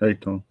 Hey, Tom.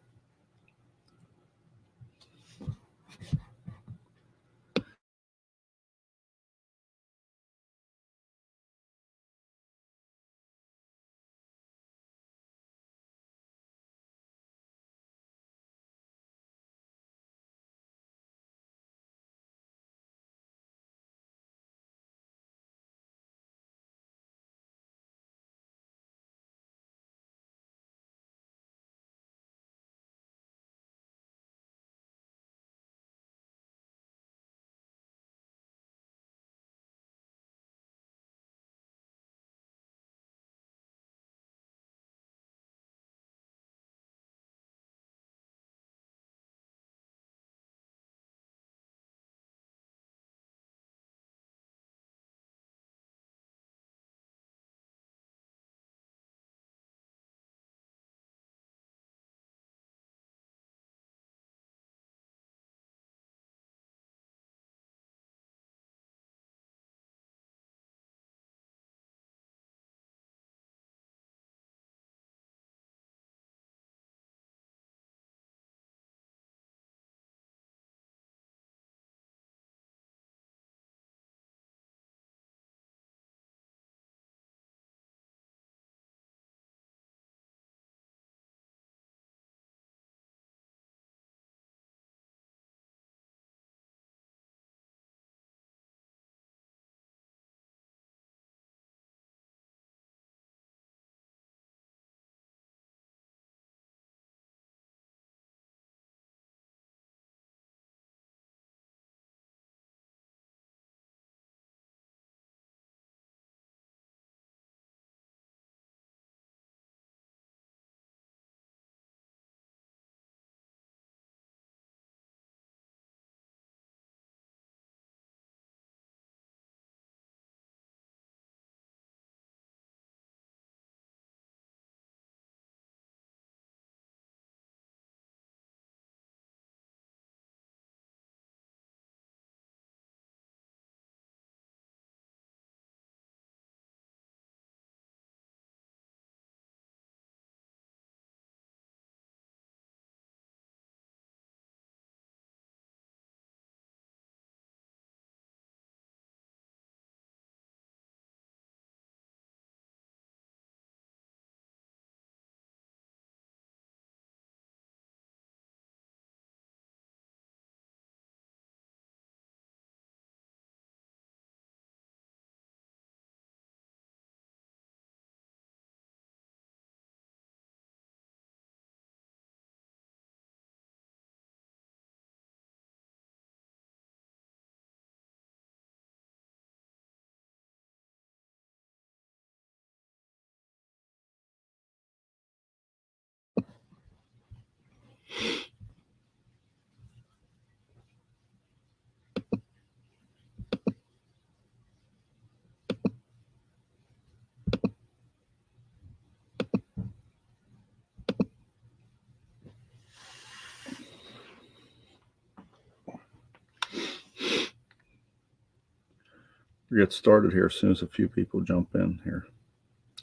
We'll get started here as soon as a few people jump in here.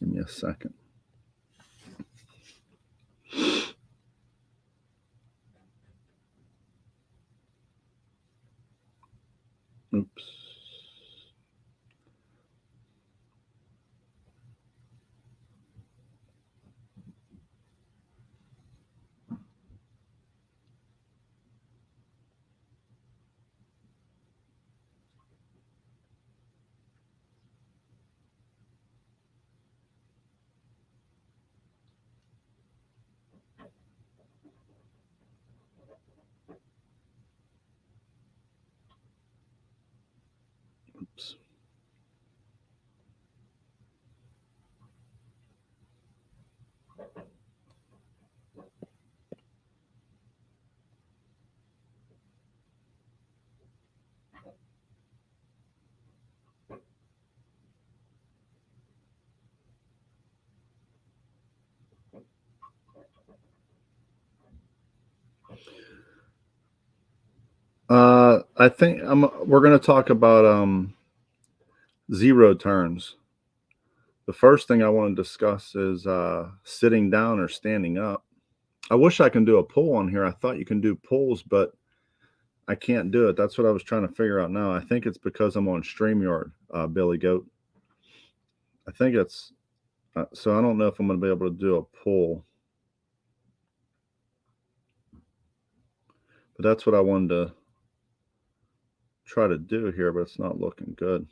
Give me a second. Oops. Oops. I think we're going to talk about zero turns. The first thing I want to discuss is sitting down or standing up. I wish I can do a pull on here. I thought you can do pulls, but I can't do it. That's what I was trying to figure out now. I think it's because I'm on StreamYard, Billy Goat. I think it's, so I don't know if I'm going to be able to do a pull. But that's what I wanted to try to do here, but it's not looking good.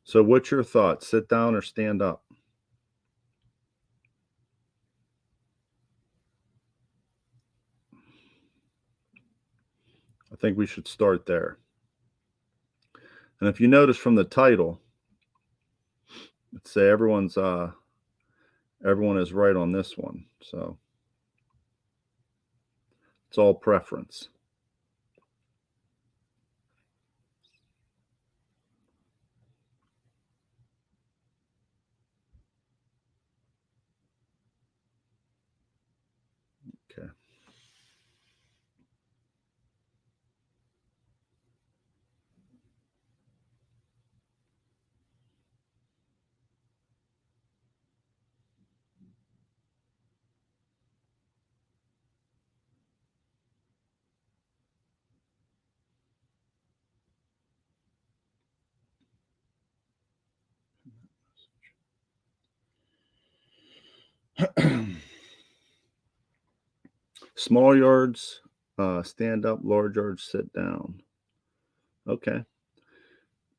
So what's your thoughts? Sit down or stand up? I think we should start there. And if you notice from the title, let's say everyone is right on this one. So it's all preference. Okay. Small yards, stand up. Large yards, sit down. Okay.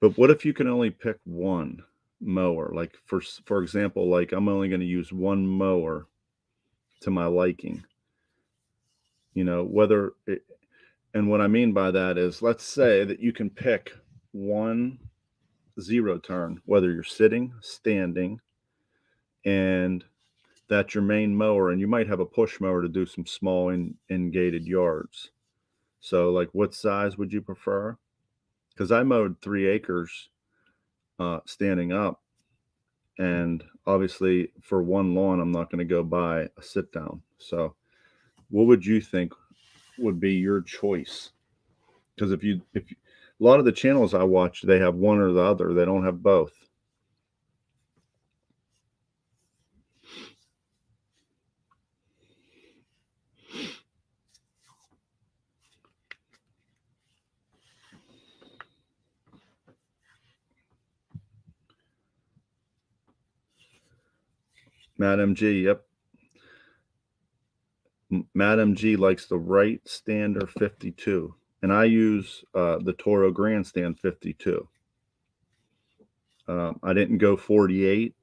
But what if you can only pick one mower? Like for example, like I'm only going to use one mower to my liking. You know, whether it, and what I mean by that is, let's say that you can pick one zero turn, whether you're sitting, standing, and that's your main mower, and you might have a push mower to do some small in gated yards. So, like, what size would you prefer? Because I mowed 3 acres standing up, and obviously for one lawn, I'm not going to go buy a sit down. So, what would you think would be your choice? Because if you, a lot of the channels I watch, they have one or the other. They don't have both. Matt MG, yep. Matt MG likes the right stander 52, and I use the Toro Grandstand 52. I didn't go 48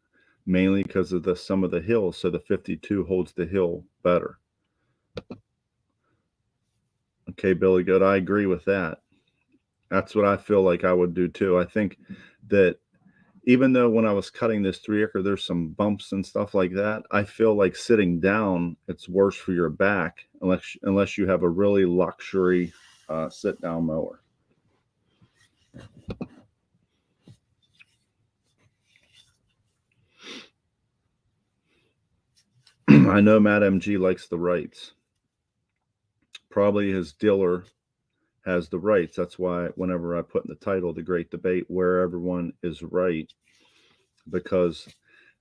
mainly because of some of the hills, so the 52 holds the hill better. Okay, Billy Good, I agree with that. That's what I feel like I would do too. I think that even though when I was cutting this 3 acre, there's some bumps and stuff like that, I feel like sitting down, it's worse for your back unless you have a really luxury sit down mower. I know Matt MG likes the rights. Probably his dealer has the rights. That's why whenever I put in the title, The Great Debate, where everyone is right, because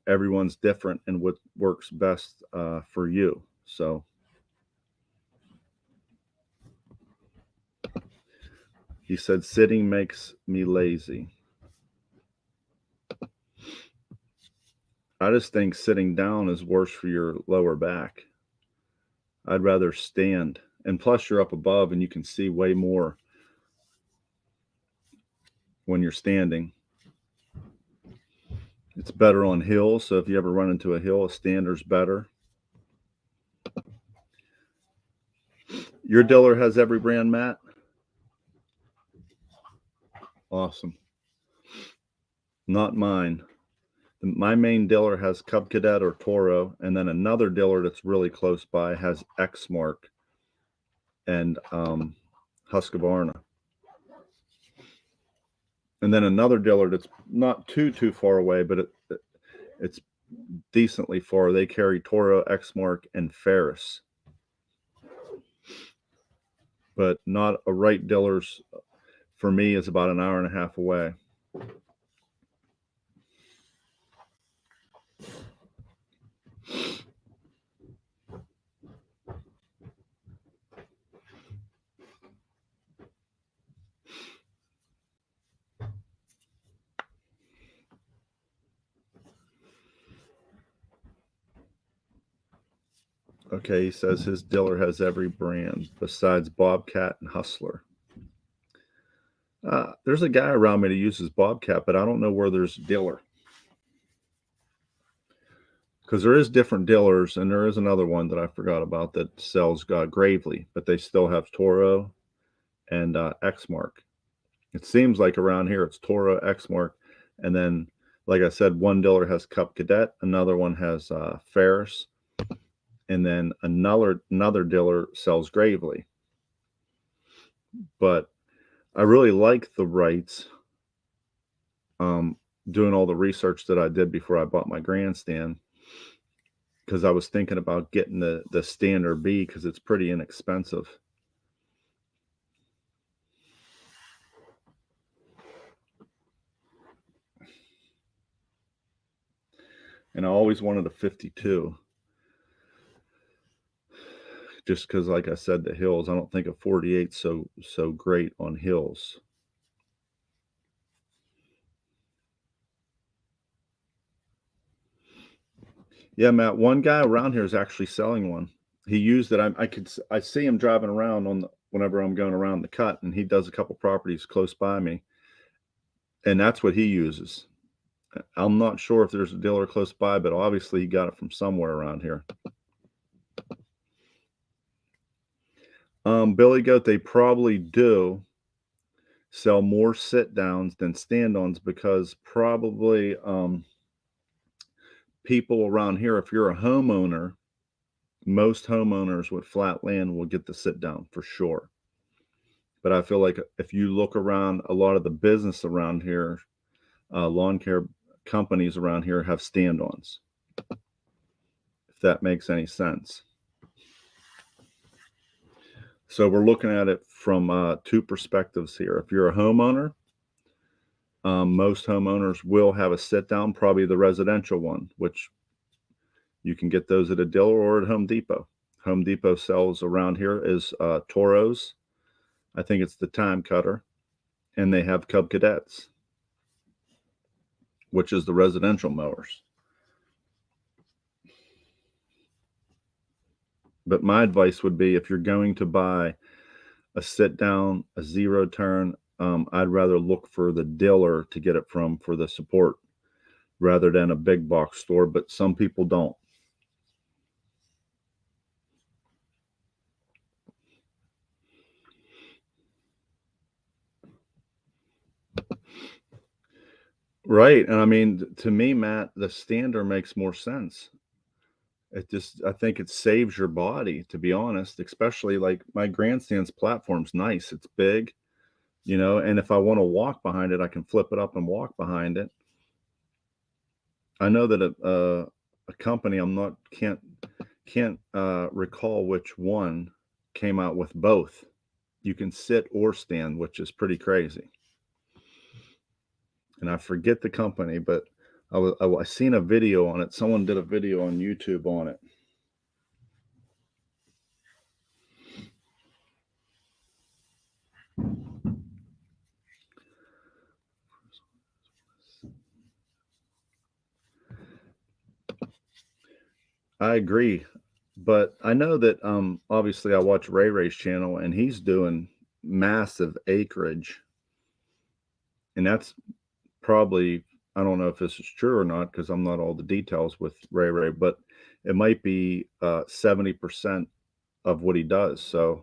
everyone's different and what works best for you. So he said, sitting makes me lazy. I just think sitting down is worse for your lower back. I'd rather stand. And plus, you're up above and you can see way more when you're standing. It's better on hills. So if you ever run into a hill, a stander's better. Your dealer has every brand, Matt? Awesome. Not mine. My main dealer has Cub Cadet or Toro, and then another dealer that's really close by has Exmark and Husqvarna. And then another dealer that's not too far away, but it's decently far. They carry Toro, Exmark, and Ferris. But not a right dealer's for me is about an hour and a half away. Okay, he says his diller has every brand besides Bobcat and Hustler. There's a guy around me that uses Bobcat, but I don't know where there's diller. Because there is different dillers, and there is another one that I forgot about that sells Gravely, but they still have Toro and Exmark. It seems like around here it's Toro, Exmark, and then, like I said, one diller has Cub Cadet, another one has Ferris, and then another dealer sells Gravely. But I really like the Wrights. Doing all the research that I did before I bought my grandstand, because I was thinking about getting the standard B because it's pretty inexpensive. And I always wanted a 52. Just because, like I said, the hills, I don't think a 48 so great on hills. Yeah, Matt, one guy around here is actually selling one. He used it. I see him driving around whenever I'm going around the cut, and he does a couple properties close by me, and that's what he uses. I'm not sure if there's a dealer close by, but obviously he got it from somewhere around here. Billy Goat, they probably do sell more sit downs than stand ons because probably people around here, if you're a homeowner, most homeowners with flat land will get the sit down for sure. But I feel like if you look around, a lot of the business around here, lawn care companies around here have stand ons, if that makes any sense. So we're looking at it from two perspectives here. If you're a homeowner, most homeowners will have a sit down, probably the residential one, which you can get those at a dealer or at Home Depot. Home Depot sells around here is Toros. I think it's the Time Cutter, and they have Cub Cadets, which is the residential mowers. But my advice would be if you're going to buy a sit down, a zero turn, I'd rather look for the dealer to get it from for the support rather than a big box store, but some people don't. Right. And I mean, to me, Matt, the stander makes more sense. I think it saves your body, to be honest, especially like my grandstand's platform's nice. It's big, and if I want to walk behind it, I can flip it up and walk behind it. I know that a company can't recall which one came out with both. You can sit or stand, which is pretty crazy. And I forget the company, but I seen a video on it. Someone did a video on YouTube on it. I agree, but I know that obviously I watch Ray's channel and he's doing massive acreage, and that's probably, I don't know if this is true or not because I'm not all the details with Ray, but it might be 70% of what he does. So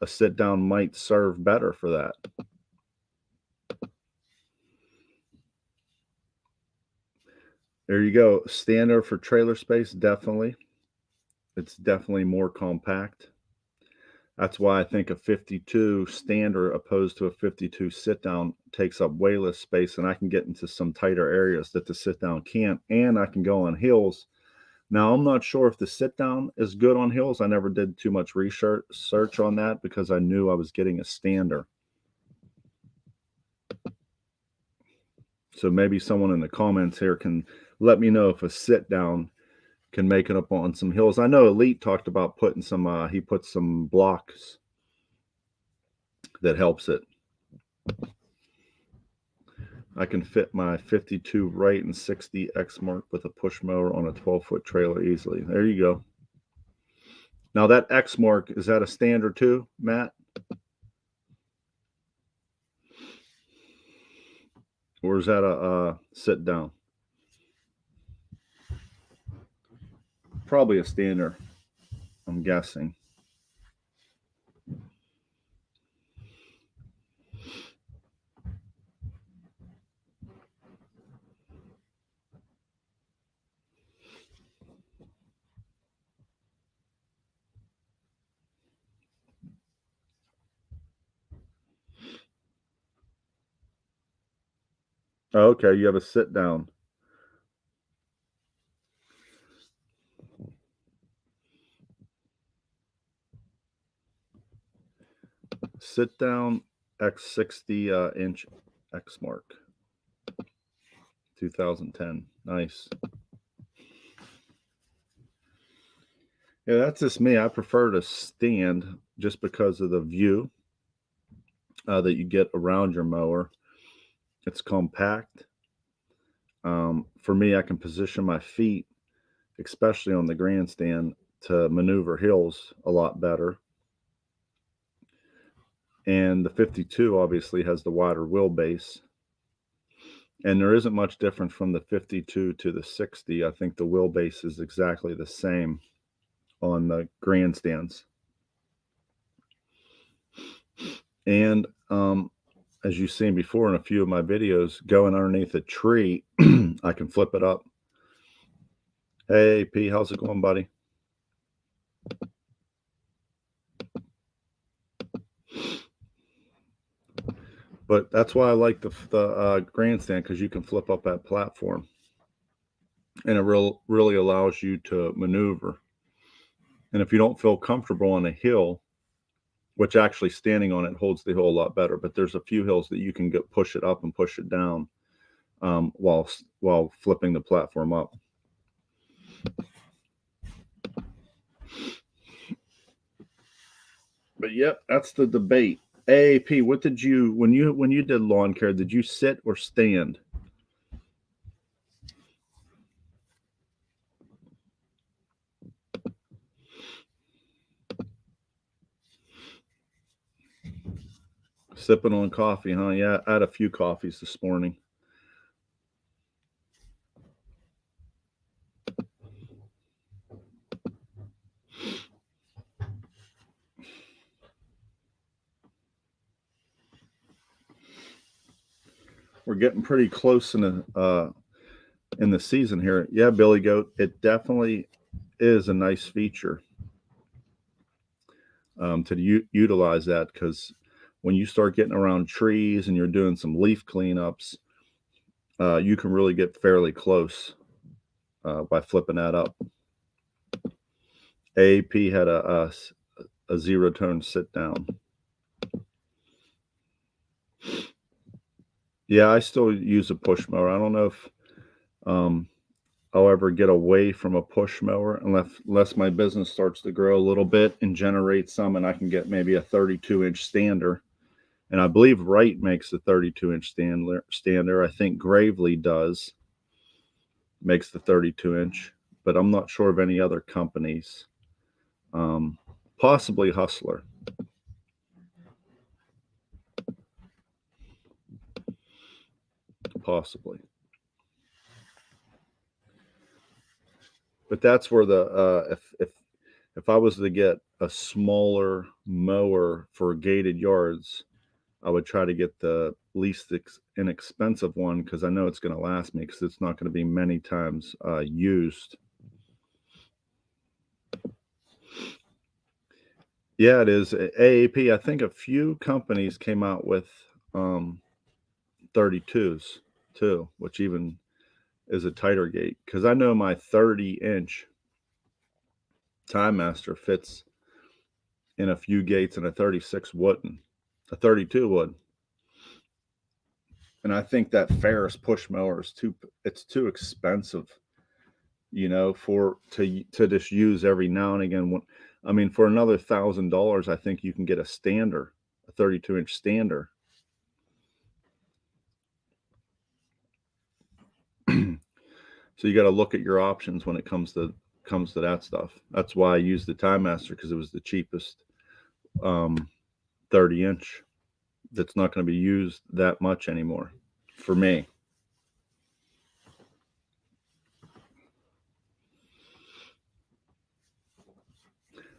a sit down might serve better for that. There you go. Standard for trailer space, definitely. It's definitely more compact. That's why I think a 52 stander opposed to a 52 sit down takes up way less space, and I can get into some tighter areas that the sit down can't, and I can go on hills. Now, I'm not sure if the sit down is good on hills. I never did too much research on that because I knew I was getting a stander. So maybe someone in the comments here can let me know if a sit down can make it up on some hills. I know Elite talked about putting some, he put some blocks that helps it. I can fit my 52 right and 60 Exmark with a push mower on a 12-foot trailer easily. There you go. Now that X mark, is that a standard too, Matt? Or is that a sit down? Probably a standard, I'm guessing. Oh, okay, you have a sit down. Sit down X60 inch X mark 2010. Nice. Yeah, that's just me. I prefer to stand just because of the view that you get around your mower. It's compact. For me, I can position my feet, especially on the grandstand, to maneuver hills a lot better. And the 52 obviously has the wider wheelbase. And there isn't much difference from the 52 to the 60. I think the wheelbase is exactly the same on the grandstands. And as you've seen before in a few of my videos, going underneath a tree, I can flip it up. Hey, P, how's it going, buddy? But that's why I like the grandstand, because you can flip up that platform, and it really allows you to maneuver. And if you don't feel comfortable on a hill, which actually standing on it holds the hill a lot better, but there's a few hills that you can push it up and push it down while flipping the platform up. But yep, that's the debate. AAP, what did you when you did lawn care? Did you sit or stand? Sipping on coffee, huh? Yeah, I had a few coffees this morning. We're getting pretty close in the season here. Yeah, Billy Goat, it definitely is a nice feature to utilize that, because when you start getting around trees and you're doing some leaf cleanups, you can really get fairly close by flipping that up. AAP had a zero tone sit down. Yeah, I still use a push mower. I don't know if um, I'll ever get away from a push mower unless my business starts to grow a little bit and generate some, and I can get maybe a 32-inch stander. And I believe Wright makes the 32-inch stander. I think Gravely makes the 32-inch, but I'm not sure of any other companies. Possibly Hustler. Possibly. But that's where the if I was to get a smaller mower for gated yards, I would try to get the least inexpensive one, because I know it's going to last me, because it's not going to be many times used. Yeah, it is. AAP, I think a few companies came out with 32s too, which even is a tighter gate, because I know my 30-inch TimeMaster fits in a few gates, and a 36 wouldn't. A 32 would. And I think that Ferris push mower is too expensive, to just use every now and again. I mean, for another $1,000, I think you can get a stander, a 32-inch stander. So you got to look at your options when it comes to comes to that stuff. That's why I used the TimeMaster, because it was the cheapest 30-inch that's not going to be used that much anymore for me.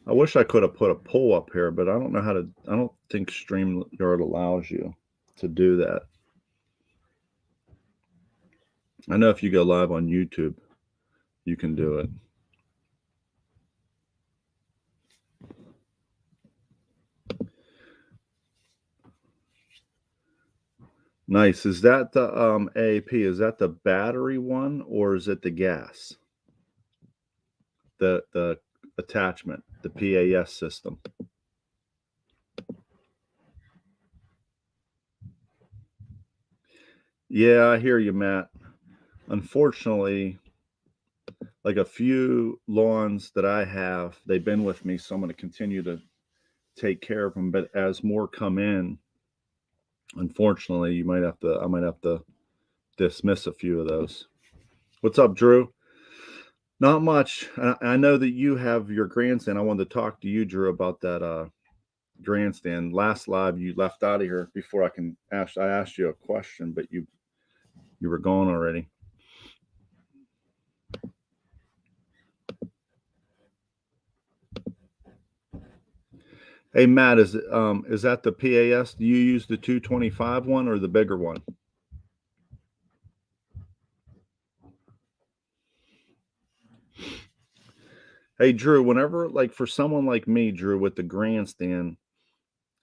I wish I could have put a poll up here, but I don't know how to. I don't think StreamYard allows you to do that. I know if you go live on YouTube, you can do it. Nice. Is that the AAP? Is that the battery one, or is it the gas? The attachment, the PAS system. Yeah, I hear you, Matt. Unfortunately, like a few lawns that I have, they've been with me, so I'm going to continue to take care of them. But as more come in, unfortunately, I might have to dismiss a few of those. What's up, Drew? Not much. I know that you have your grandstand. I wanted to talk to you, Drew, about that grandstand. Last live, you left out of here before I asked you a question, but you were gone already. Hey, Matt, is that the PAS? Do you use the 225 one or the bigger one? Hey, Drew, whenever, like, for someone like me, Drew, with the grandstand,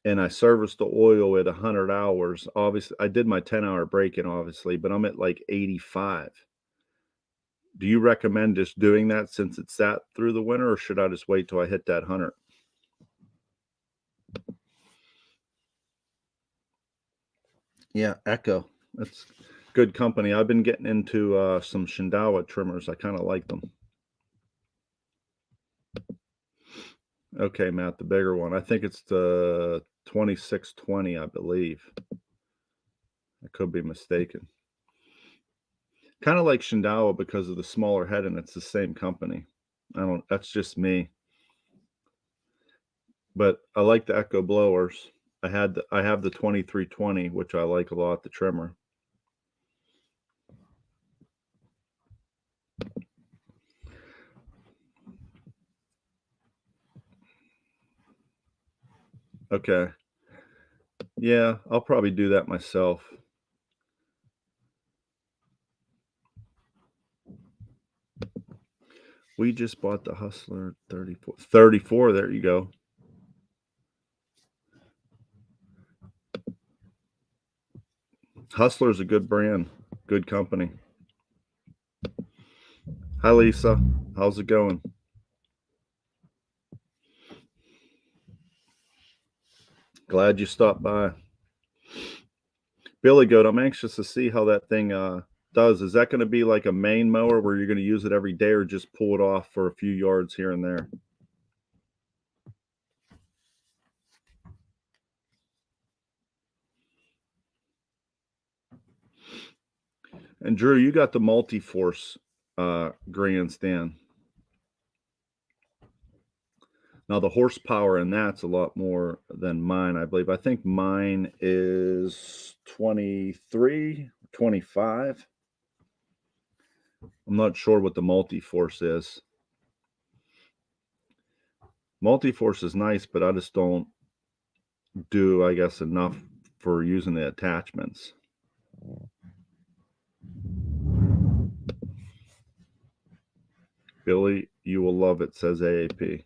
and I service the oil at 100 hours, obviously, I did my 10-hour break-in, obviously, but I'm at like 85. Do you recommend just doing that since it's sat through the winter, or should I just wait till I hit that 100? Yeah, Echo. That's good company. I've been getting into some Shindaiwa trimmers. I kind of like them. Okay, Matt, the bigger one. I think it's the 2620, I believe. I could be mistaken. Kind of like Shindaiwa because of the smaller head, and it's the same company. That's just me. But I like the Echo blowers. I have the 2320, which I like a lot, the trimmer. Okay. Yeah, I'll probably do that myself. We just bought the Hustler 34. 34, there you go. Hustler's a good brand, good company. Hi, Lisa. How's it going? Glad you stopped by. Billy Goat, I'm anxious to see how that thing does. Is that going to be like a main mower where you're going to use it every day, or just pull it off for a few yards here and there? And Drew, you got the multi-force grandstand. Now the horsepower in that's a lot more than mine, I believe. I think mine is 23, 25. I'm not sure what the multi-force is. Multi-force is nice, but I just don't do, I guess, enough for using the attachments. Billy, you will love it, says AAP.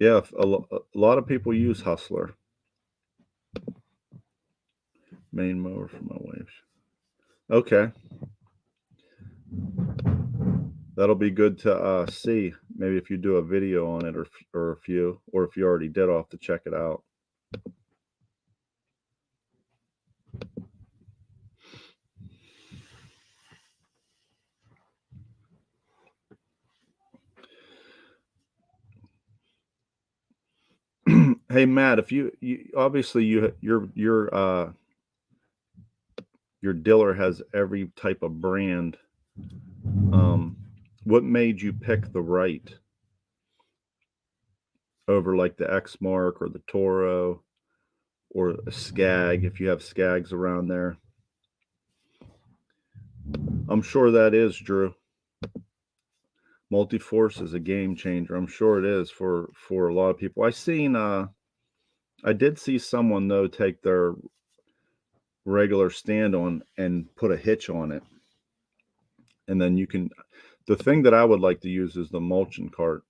Yeah, a lot of people use Hustler. Main mower for my waves. Okay. That'll be good to see. Maybe if you do a video on it, or if you already did, I'll have to check it out. Hey Matt, if you obviously your diller has every type of brand. Um, what made you pick the right over like the X Mark or the Toro or a Skag if you have Skags around there? I'm sure that is, Drew. Multi-force is a game changer. I'm sure it is for a lot of people. I did see someone though take their regular stand on and put a hitch on it. And then the thing that I would like to use is the mulching cart.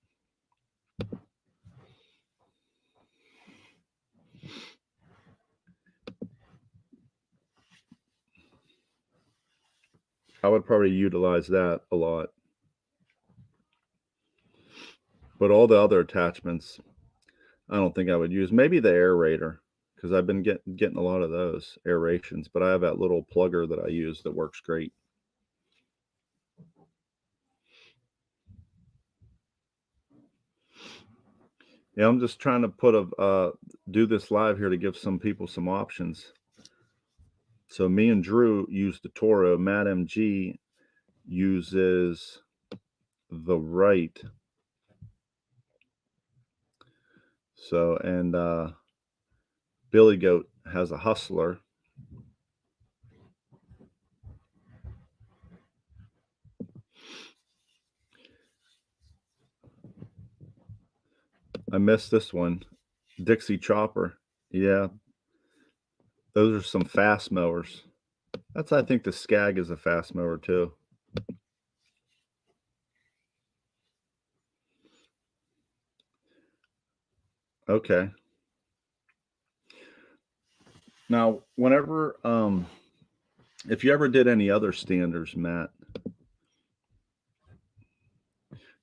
I would probably utilize that a lot. But all the other attachments, I don't think I would use. Maybe the aerator, because I've been getting a lot of those aerations. But I have that little plugger that I use that works great. Yeah, I'm just trying to do this live here to give some people some options. So me and Drew use the Toro. Matt MG uses the right. So and Billy Goat has a Hustler. I missed this one. Dixie Chopper. Yeah, those are some fast mowers. I think the Skag is a fast mower too. Okay. Now, if you ever did any other standers, Matt,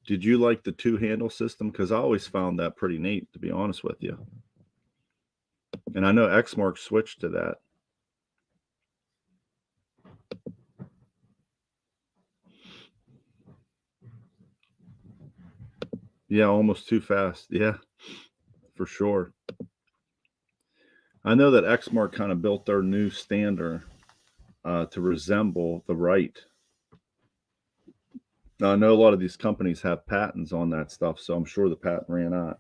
did you like the two handle system? Because I always found that pretty neat, to be honest with you. And I know Xmark switched to that. Yeah, almost too fast. Yeah, for sure. I know that Xmark kind of built their new stander to resemble the right. Now, I know a lot of these companies have patents on that stuff, so I'm sure the patent ran out.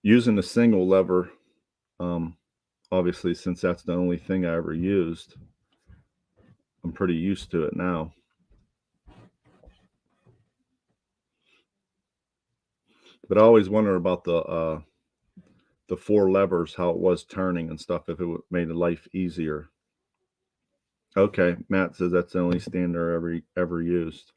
Using the single lever, obviously, since that's the only thing I ever used, I'm pretty used to it now. But I always wonder about the four levers, how it was turning and stuff, if it made life easier. Okay, Matt says that's the only stander ever used.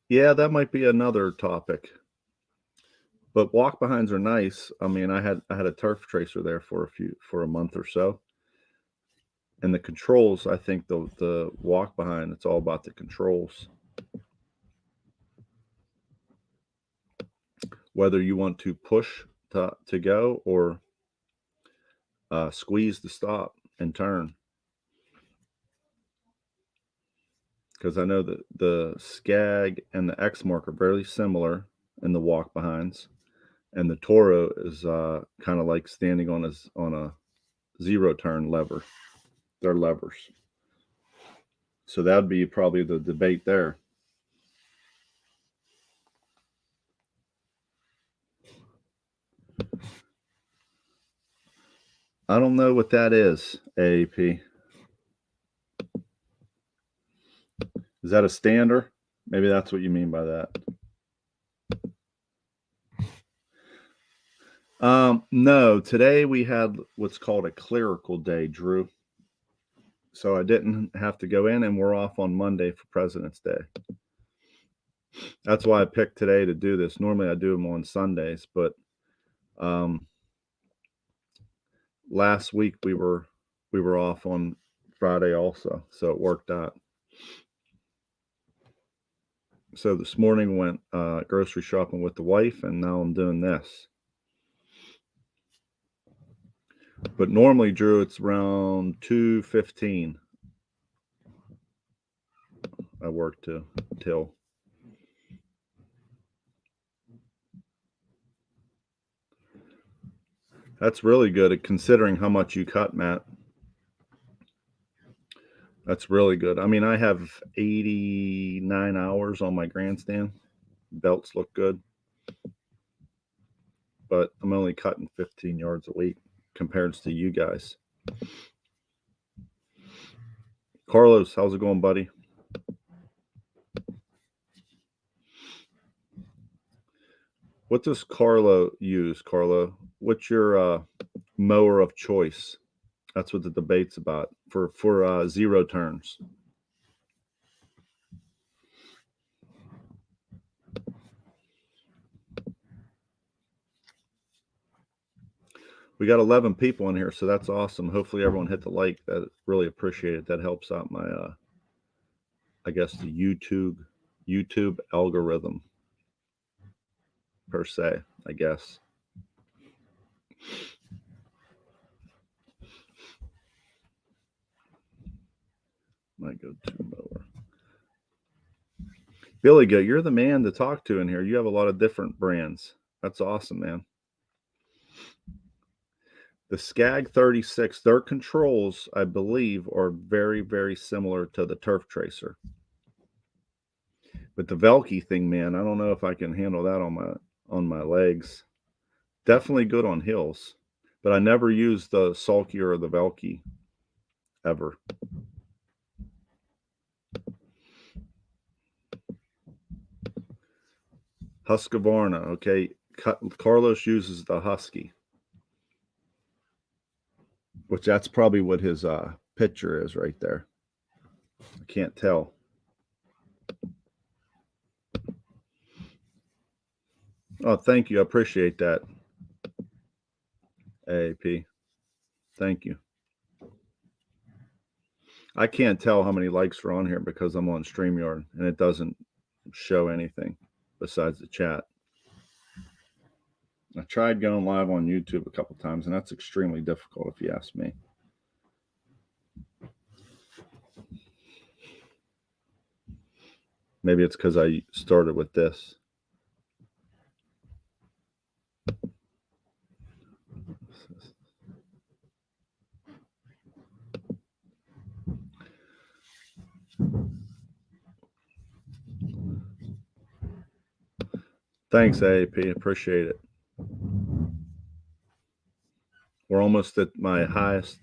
Yeah, that might be another topic. But walk behinds are nice. I mean, I had a turf tracer there for a month or so. And the controls, I think the walk behind, it's all about the controls. Whether you want to push to go or squeeze to stop and turn. Because I know that the Skag and the X Mark are very similar in the walk behinds, and the Toro is kind of like standing on a zero turn lever. They're levers. So that'd be probably the debate there. I don't know what that is, AAP. Is that a stander? Maybe that's what you mean by that. No, today we had what's called a clerical day, Drew. So I didn't have to go in, and we're off on Monday for President's Day. That's why I picked today to do this. Normally I do them on Sundays, but Last week we were off on Friday also, so it worked out. So this morning went grocery shopping with the wife, and now I'm doing this. But normally, Drew, it's around 2:15. I work till. That's really good considering how much you cut, Matt. That's really good. I mean, I have 89 hours on my grandstand. Belts look good, but I'm only cutting 15 yards a week compared to you guys. Carlos, how's it going, buddy? What does Carlo use, Carlo? What's your mower of choice? That's what the debate's about for 0 turns. We got 11 people in here, so that's awesome. Hopefully everyone hit the like. That really appreciate it. That helps out my I guess the YouTube algorithm per se, I guess. My go-to mower. Billy Goat, you're the man to talk to in here. You have a lot of different brands. That's awesome, man. The Skag 36, their controls, I believe, are very, very similar to the Turf Tracer. But the Velke thing, man, I don't know if I can handle that on my legs. Definitely good on hills, but I never used the Sulky or the Velke ever. Husqvarna, okay. Carlos uses the Husky, which that's probably what his picture is right there. I can't tell. Oh, thank you. I appreciate that. AAP. Thank you. I can't tell how many likes are on here because I'm on StreamYard and it doesn't show anything besides the chat. I tried going live on YouTube a couple times, and that's extremely difficult if you ask me. Maybe it's because I started with this. Thanks, AAP. Appreciate it. We're almost at my highest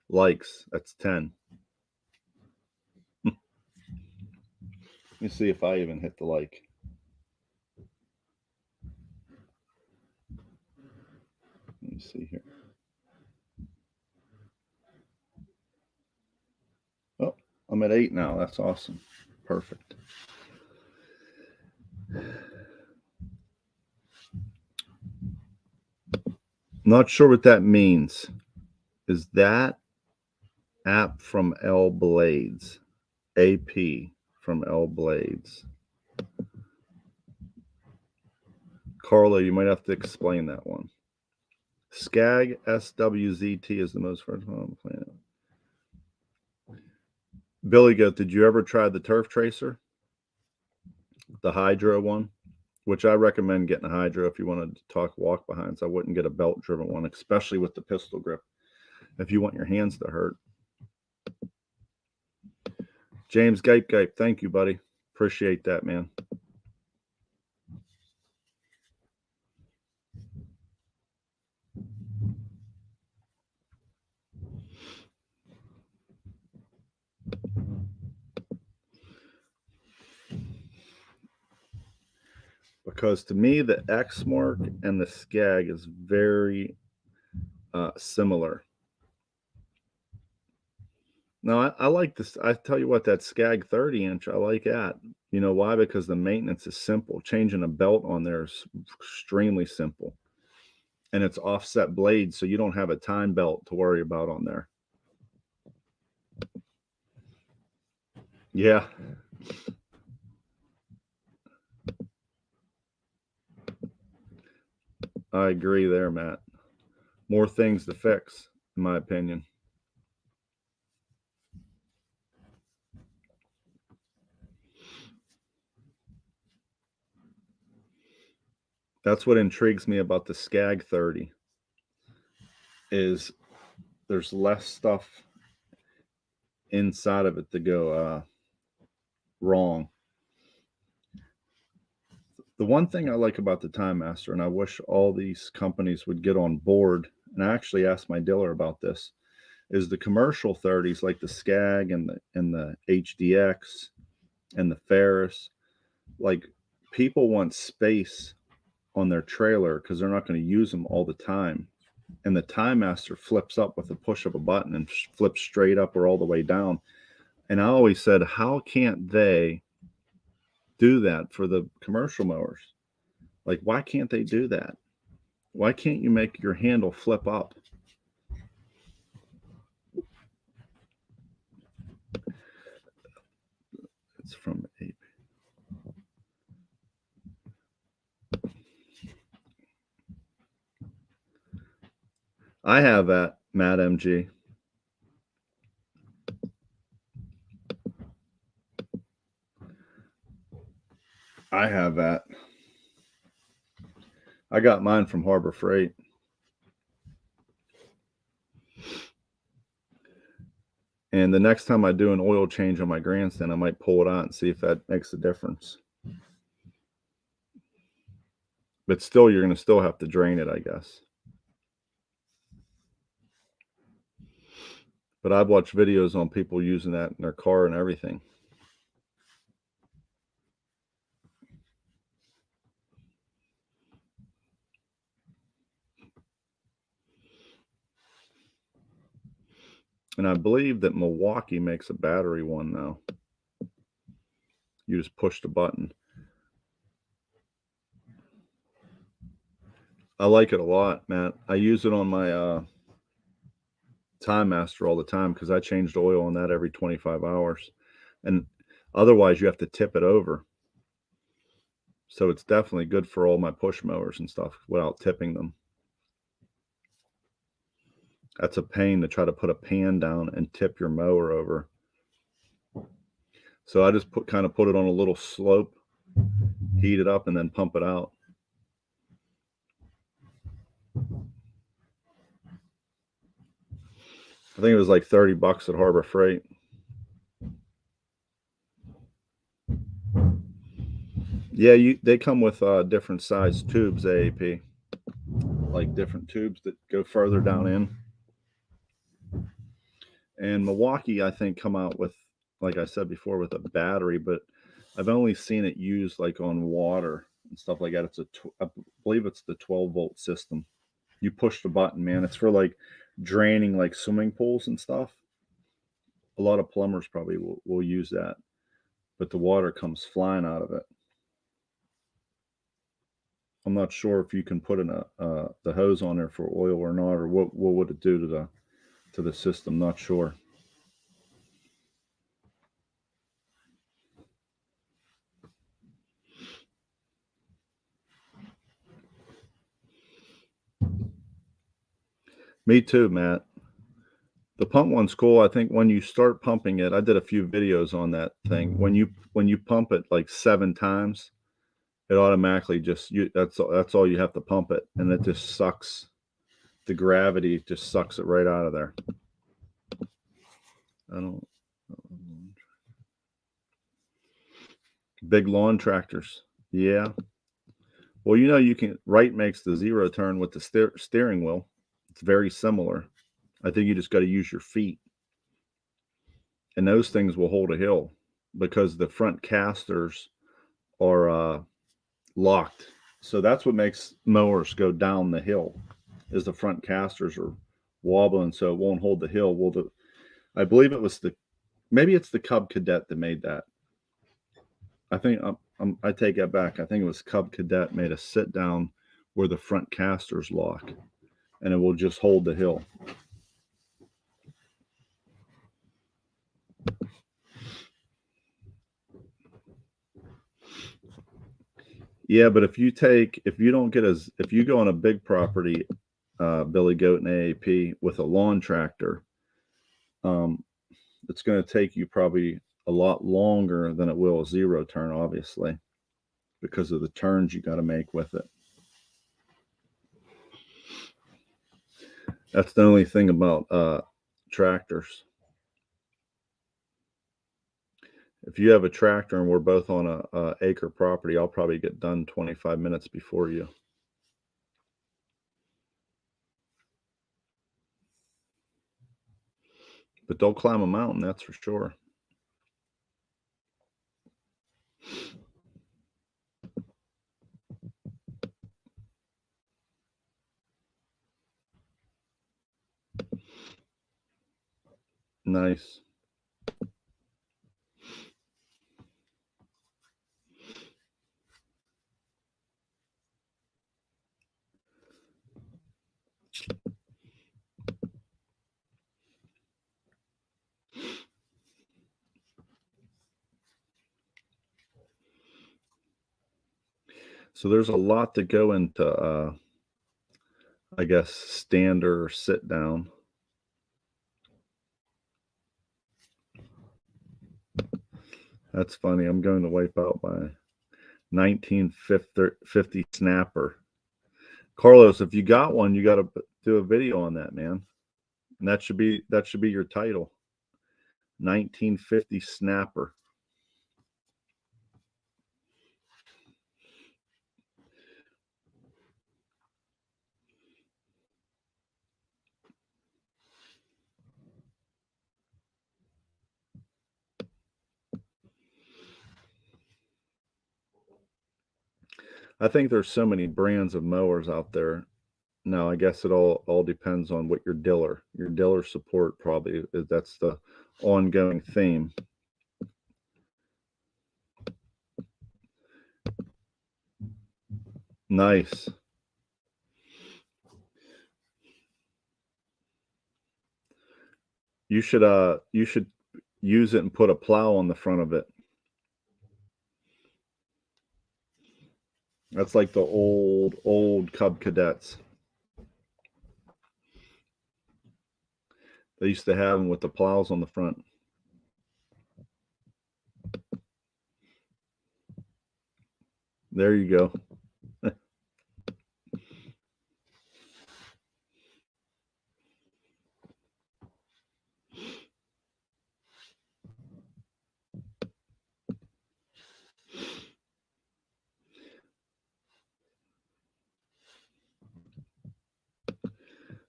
likes. That's 10. Let me see if I even hit the like. Let me see here. Oh, I'm at 8 now. That's awesome. Perfect. Not sure what that means. Is that app from L Blades? AP from L Blades. Carlo, you might have to explain that one. Skag SWZT is the most versatile on the planet. Billy Goat, did you ever try the Turf Tracer? The Hydro one? Which I recommend getting a Hydro if you want to talk walk behinds. I wouldn't get a belt driven one, especially with the pistol grip, if you want your hands to hurt. James Gape, thank you, buddy. Appreciate that, man. Because to me, the X mark and the Skag is very similar. No, I like this. I tell you what, that Skag 30-inch, I like that. You know why? Because the maintenance is simple. Changing a belt on there is extremely simple. and it's offset blades, so you don't have a time belt to worry about on there. Yeah. I agree there, Matt. More things to fix, in my opinion. That's what intrigues me about the Skag 30 is there's less stuff inside of it to go wrong. The one thing I like about the TimeMaster, and I wish all these companies would get on board, and I actually asked my dealer about this, is the commercial 30s like the Skag and the HDX and the Ferris. Like, people want space on their trailer because they're not going to use them all the time. And the TimeMaster flips up with a push of a button and flips straight up or all the way down. And I always said, how can't they do that for the commercial mowers? Like, why can't they do that? Why can't you make your handle flip up? It's from AP. I have that, Matt MG. I have that. I got mine from Harbor Freight. And the next time I do an oil change on my Grandstand, I might pull it out and see if that makes a difference. But still, you're going to still have to drain it, I guess. But I've watched videos on people using that in their car and everything. And I believe that Milwaukee makes a battery one now. You just push the button. I like it a lot, Matt. I use it on my TimeMaster all the time because I change the oil on that every 25 hours. And otherwise, you have to tip it over. So it's definitely good for all my push mowers and stuff without tipping them. That's a pain to try to put a pan down and tip your mower over. So I just kind of put it on a little slope, heat it up, and then pump it out. I think it was like $30 at Harbor Freight. Yeah, they come with different size tubes, AAP, like different tubes that go further down in. And Milwaukee, I think, come out with, like I said before, with a battery, but I've only seen it used like on water and stuff like that. I believe it's the 12-volt system. You push the button, man. It's for like draining like swimming pools and stuff. A lot of plumbers probably will use that, but the water comes flying out of it. I'm not sure if you can put the hose on there for oil or not, or what would it do to the system? Not sure. Me too, Matt. The pump one's cool. I think when you start pumping it, I did a few videos on that thing. When you pump it like 7 times, it automatically that's all you have to pump it, and it just sucks. The gravity just sucks it right out of there. I don't. Big lawn tractors. Yeah. Well, you can. Wright makes the zero turn with the steering wheel. It's very similar. I think you just got to use your feet, and those things will hold a hill because the front casters are locked. So that's what makes mowers go down the hill, is the front casters are wobbling, so it won't hold the hill. Well, I believe it was maybe it's the Cub Cadet that made that. I think I take that back. I think it was Cub Cadet made a sit down where the front casters lock, and it will just hold the hill. Yeah, but if you go on a big property, Billy Goat and AAP with a lawn tractor, it's going to take you probably a lot longer than it will a zero turn, obviously, because of the turns you got to make with it. That's the only thing about tractors. If you have a tractor and we're both on a acre property, I'll probably get done 25 minutes before you. But don't climb a mountain, that's for sure. Nice. So there's a lot to go into, I guess, stand or sit down. That's funny. I'm going to wipe out my 1950 snapper. Carlos, if you got one, you got to do a video on that, man. And that should be your title. 1950 snapper. I think there's so many brands of mowers out there. Now, I guess it all depends on what your dealer support probably is. That's the ongoing theme. Nice. You should use it and put a plow on the front of it. That's like the old Cub Cadets. They used to have them with the plows on the front. There you go.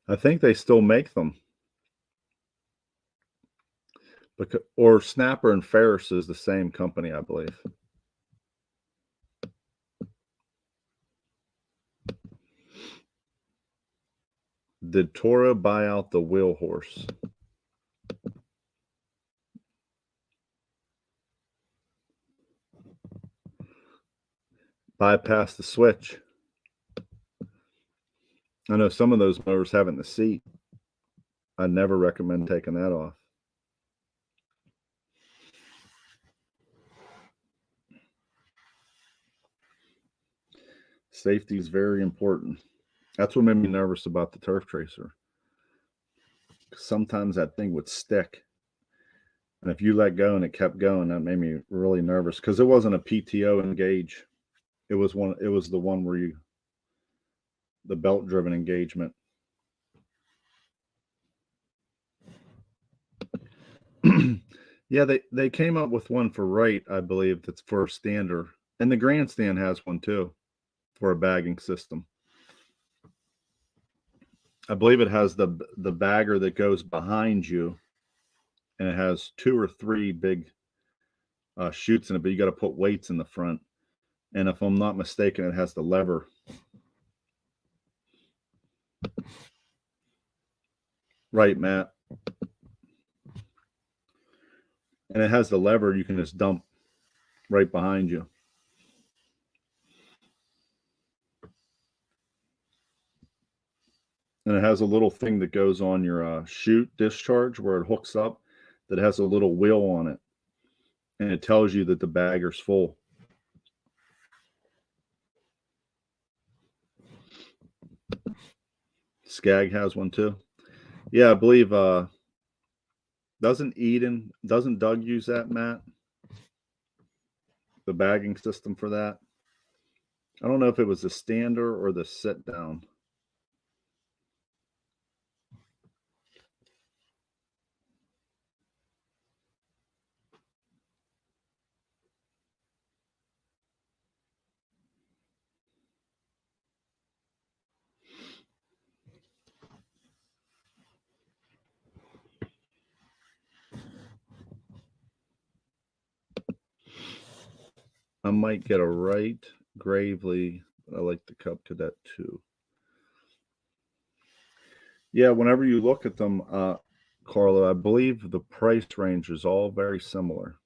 I think they still make them. Or Snapper and Ferris is the same company, I believe. Did Toro buy out the wheel horse? Bypass the switch. I know some of those mowers have in the seat. I never recommend taking that off. Safety is very important. That's what made me nervous about the turf tracer. Sometimes that thing would stick. And if you let go and it kept going, that made me really nervous because it wasn't a PTO engage. It was the one where the belt driven engagement. Yeah, they came up with one for Wright, I believe, that's for a stander. And the Grandstand has one too for a bagging system. I believe it has the bagger that goes behind you, and it has 2 or 3 big chutes in it, but you got to put weights in the front. And if I'm not mistaken, it has the lever. Right, Matt. And it has the lever you can just dump right behind you. And it has a little thing that goes on your chute discharge where it hooks up that has a little wheel on it. And it tells you that the bagger's full. Skag has one too. Yeah, I believe doesn't Doug use that, Matt? The bagging system for that? I don't know if it was the stander or the sit down. I might get a right Gravely. I like the Cub Cadet too. Yeah, whenever you look at them, Carlo, I believe the price range is all very similar.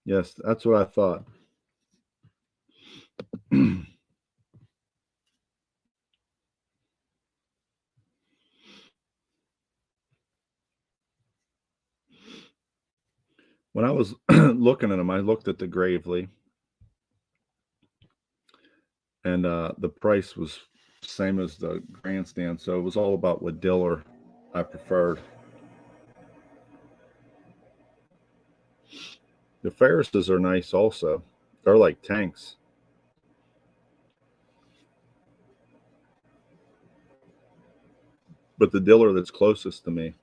Yes, that's what I thought. When I was looking at them, I looked at the Gravely, and the price was same as the Grandstand, so it was all about what diller I preferred. The Ferrises are nice also. They're like tanks. But the diller that's closest to me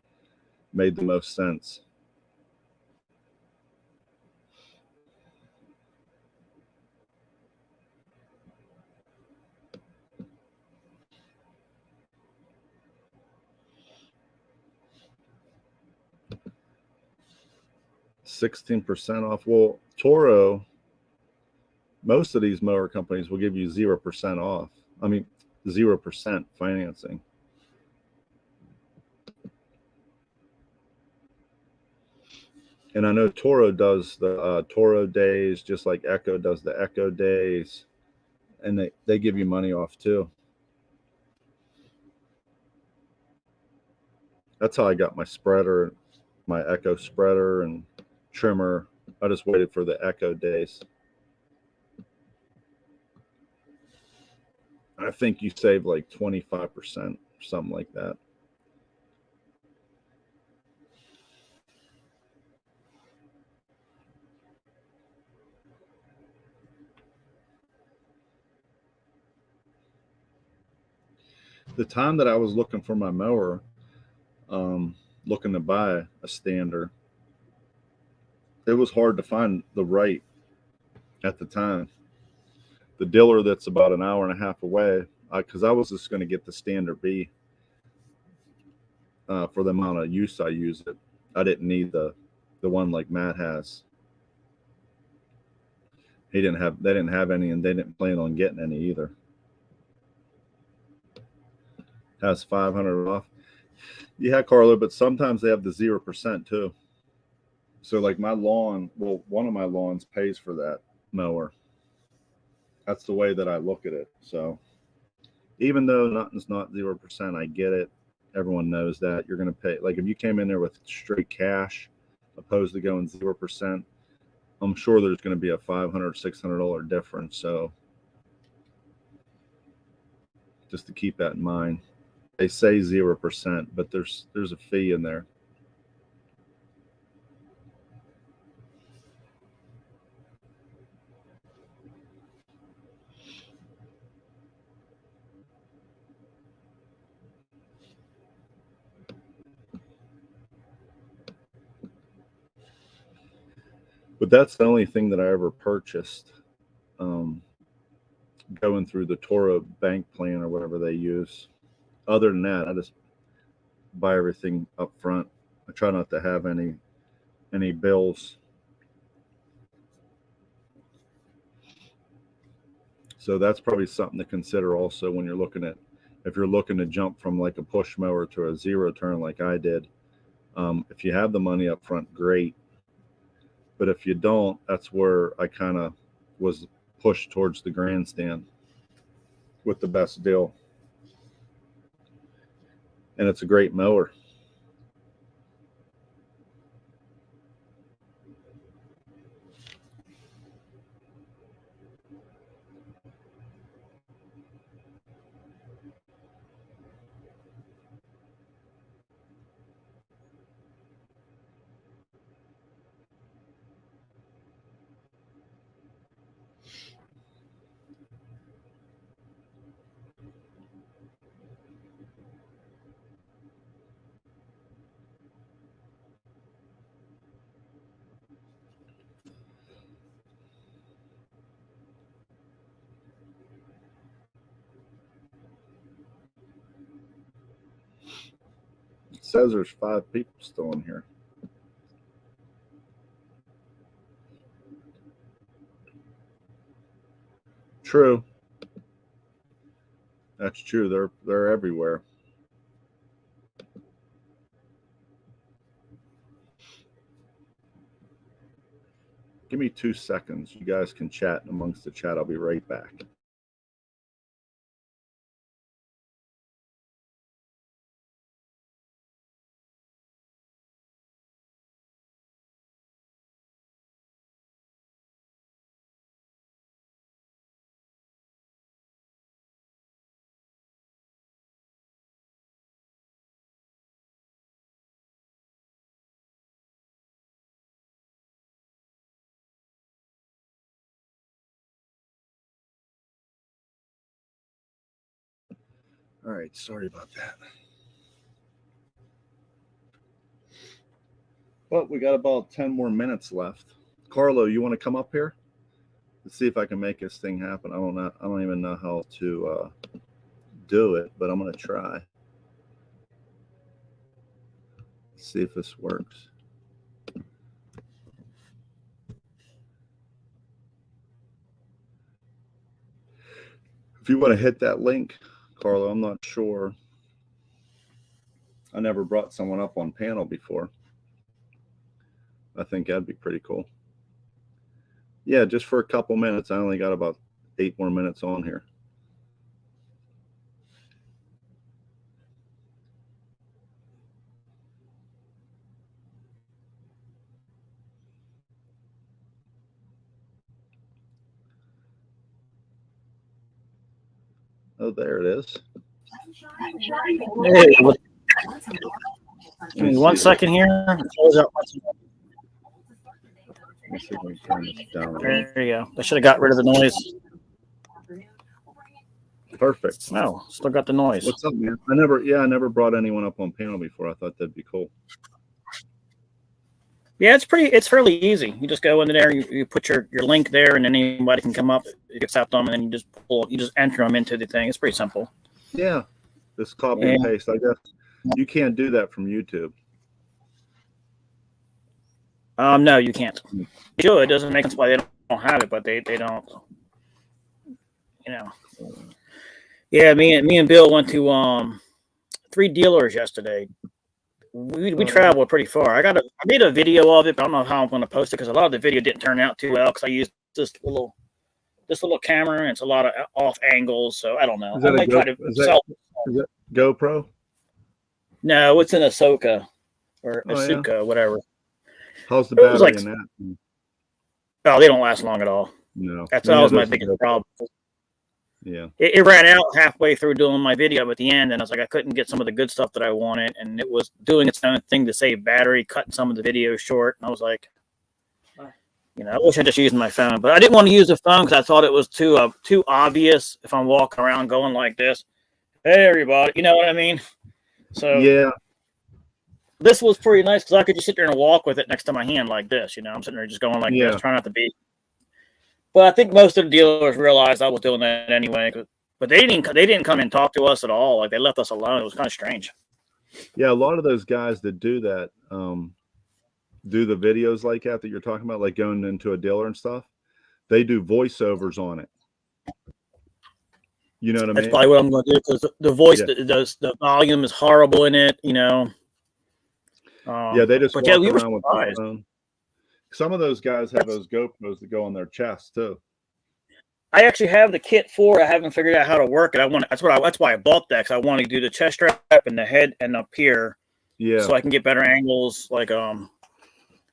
made the most sense. $16% off. Well, Toro, most of these mower companies will give you 0% off. I mean, 0% financing. And I know Toro does the Toro days, just like Echo does the Echo days, and they give you money off too. That's how I got my spreader, my Echo spreader and trimmer. I just waited for the Echo days. I think you save like 25% or something like that. The time that I was looking for my mower, looking to buy a stander, it was hard to find the right at the time. The dealer that's about an hour and a half away, because I was just going to get the Standard B for the amount of use I use it. I didn't need the one like Matt has. They didn't have any, and they didn't plan on getting any either. Has 500 off. Yeah, Carlo, but sometimes they have the 0% too. So like my lawn, well, one of my lawns pays for that mower. That's the way that I look at it. So even though nothing's not 0%, I get it. Everyone knows that you're going to pay. Like if you came in there with straight cash, opposed to going 0%, I'm sure there's going to be a $500, $600 difference. So just to keep that in mind, they say 0%, but there's a fee in there. But that's the only thing that I ever purchased. Um, Going through the Toro bank plan or whatever they use. Other than that, I just buy everything up front. I try not to have any bills. So that's probably something to consider also when you're looking at if you're looking to jump from like a push mower to a zero turn like I did. If you have the money up front, great. But if you don't, that's where I kind of was pushed towards the grandstand with the best deal. and it's a great mower. It says there's 5 people still in here. True. That's true. They're everywhere. Give me 2 seconds. You guys can chat amongst the chat. I'll be right back. All right, sorry about that. Well, we got about 10 more minutes left. Carlo, you want to come up here? Let's see if I can make this thing happen. I don't even know how to do it, but I'm going to try. See if this works. If you want to hit that link, Carlo, I'm not sure. I never brought someone up on panel before. I think that'd be pretty cool. Yeah, just for a couple minutes. I only got about 8 more minutes on here. Oh, there it is. Hey, give me 1 second here. Close out. Let me see if we can turn this down. There you go. I should have got rid of the noise. Perfect. No, still got the noise. What's up, man? I never brought anyone up on panel before. I thought that'd be cool. Yeah, it's fairly easy. You just go into there, you put your link there, and then anybody can come up, you accept them, and then you just enter them into the thing. It's pretty simple. Yeah, just copy and paste. I guess you can't do that from YouTube. No, you can't. You should. It doesn't make sense why they don't have it, but they don't. You know. Yeah, me and Bill went to 3 dealers yesterday. We traveled pretty far. I made a video of it, but I don't know how I'm going to post it because a lot of the video didn't turn out too well because I used this little camera and it's a lot of off angles. So I don't know. Is that GoPro? No, it's an Ahsoka or Asuka, whatever. How's the battery in that? Oh, they don't last long at all. No, that's always my biggest problem. Yeah, it ran out halfway through doing my video at the end, and I was like, I couldn't get some of the good stuff that I wanted, and it was doing its own thing to save battery, cutting some of the video short. And I was like, I wish I just used my phone, but I didn't want to use the phone because I thought it was too obvious if I'm walking around going like this. Hey, everybody, you know what I mean? So yeah, this was pretty nice because I could just sit there and walk with it next to my hand like this. I'm sitting there just going like this, trying not to be. But I think most of the dealers realized I was doing that anyway. But they didn't come and talk to us at all. Like they left us alone. It was kind of strange. Yeah, a lot of those guys that do that, do the videos like that you're talking about, like going into a dealer and stuff. They do voiceovers on it. You know what I mean? That's probably what I'm going to do because the voice, the volume is horrible in it. Yeah, they just walk around with their phone. Some of those guys have those GoPros that go on their chest too. I actually have the kit for it. I haven't figured out how to work it. That's why I bought that, because I want to do the chest strap and the head and up here, Yeah. so I can get better angles. Like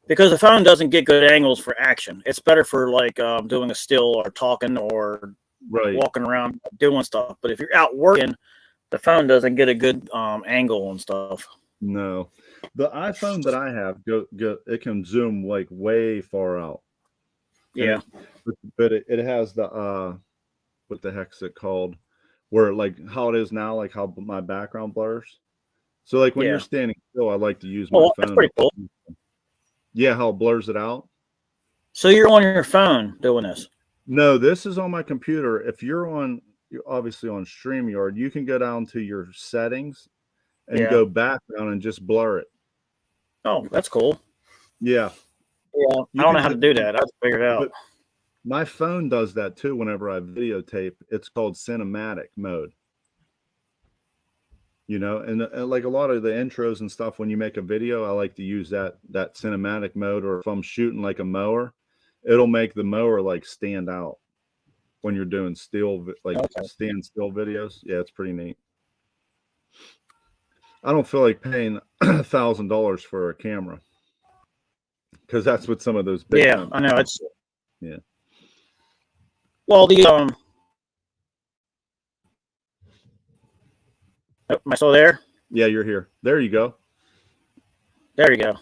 because the phone doesn't get good angles for action. It's better for like doing a still or talking or walking around doing stuff. But if you're out working, the phone doesn't get a good angle and stuff. No, the iPhone that I have it can zoom like way far out. Yeah, but it has the what the heck's it called? Where like how it is now, like how my background blurs. So like when you're standing still, I like to use my phone. That's pretty cool. Yeah, how it blurs it out. So you're on your phone doing this? No, this is on my computer. If you're obviously on StreamYard, you can go down to your settings and go back down and just blur it. Oh, that's cool. Yeah. Yeah, I don't know how to do that. I have to figure it out. But my phone does that too whenever I videotape. It's called cinematic mode. You know, and like a lot of the intros and stuff, when you make a video, I like to use that cinematic mode. Or if I'm shooting like a mower, it'll make the mower like stand out when you're doing stand still videos. Yeah, it's pretty neat. I don't feel like paying $1,000 for a camera, because that's what some of those big I know it's yeah. Well, am I still there? Yeah, you're here. There you go. There you go.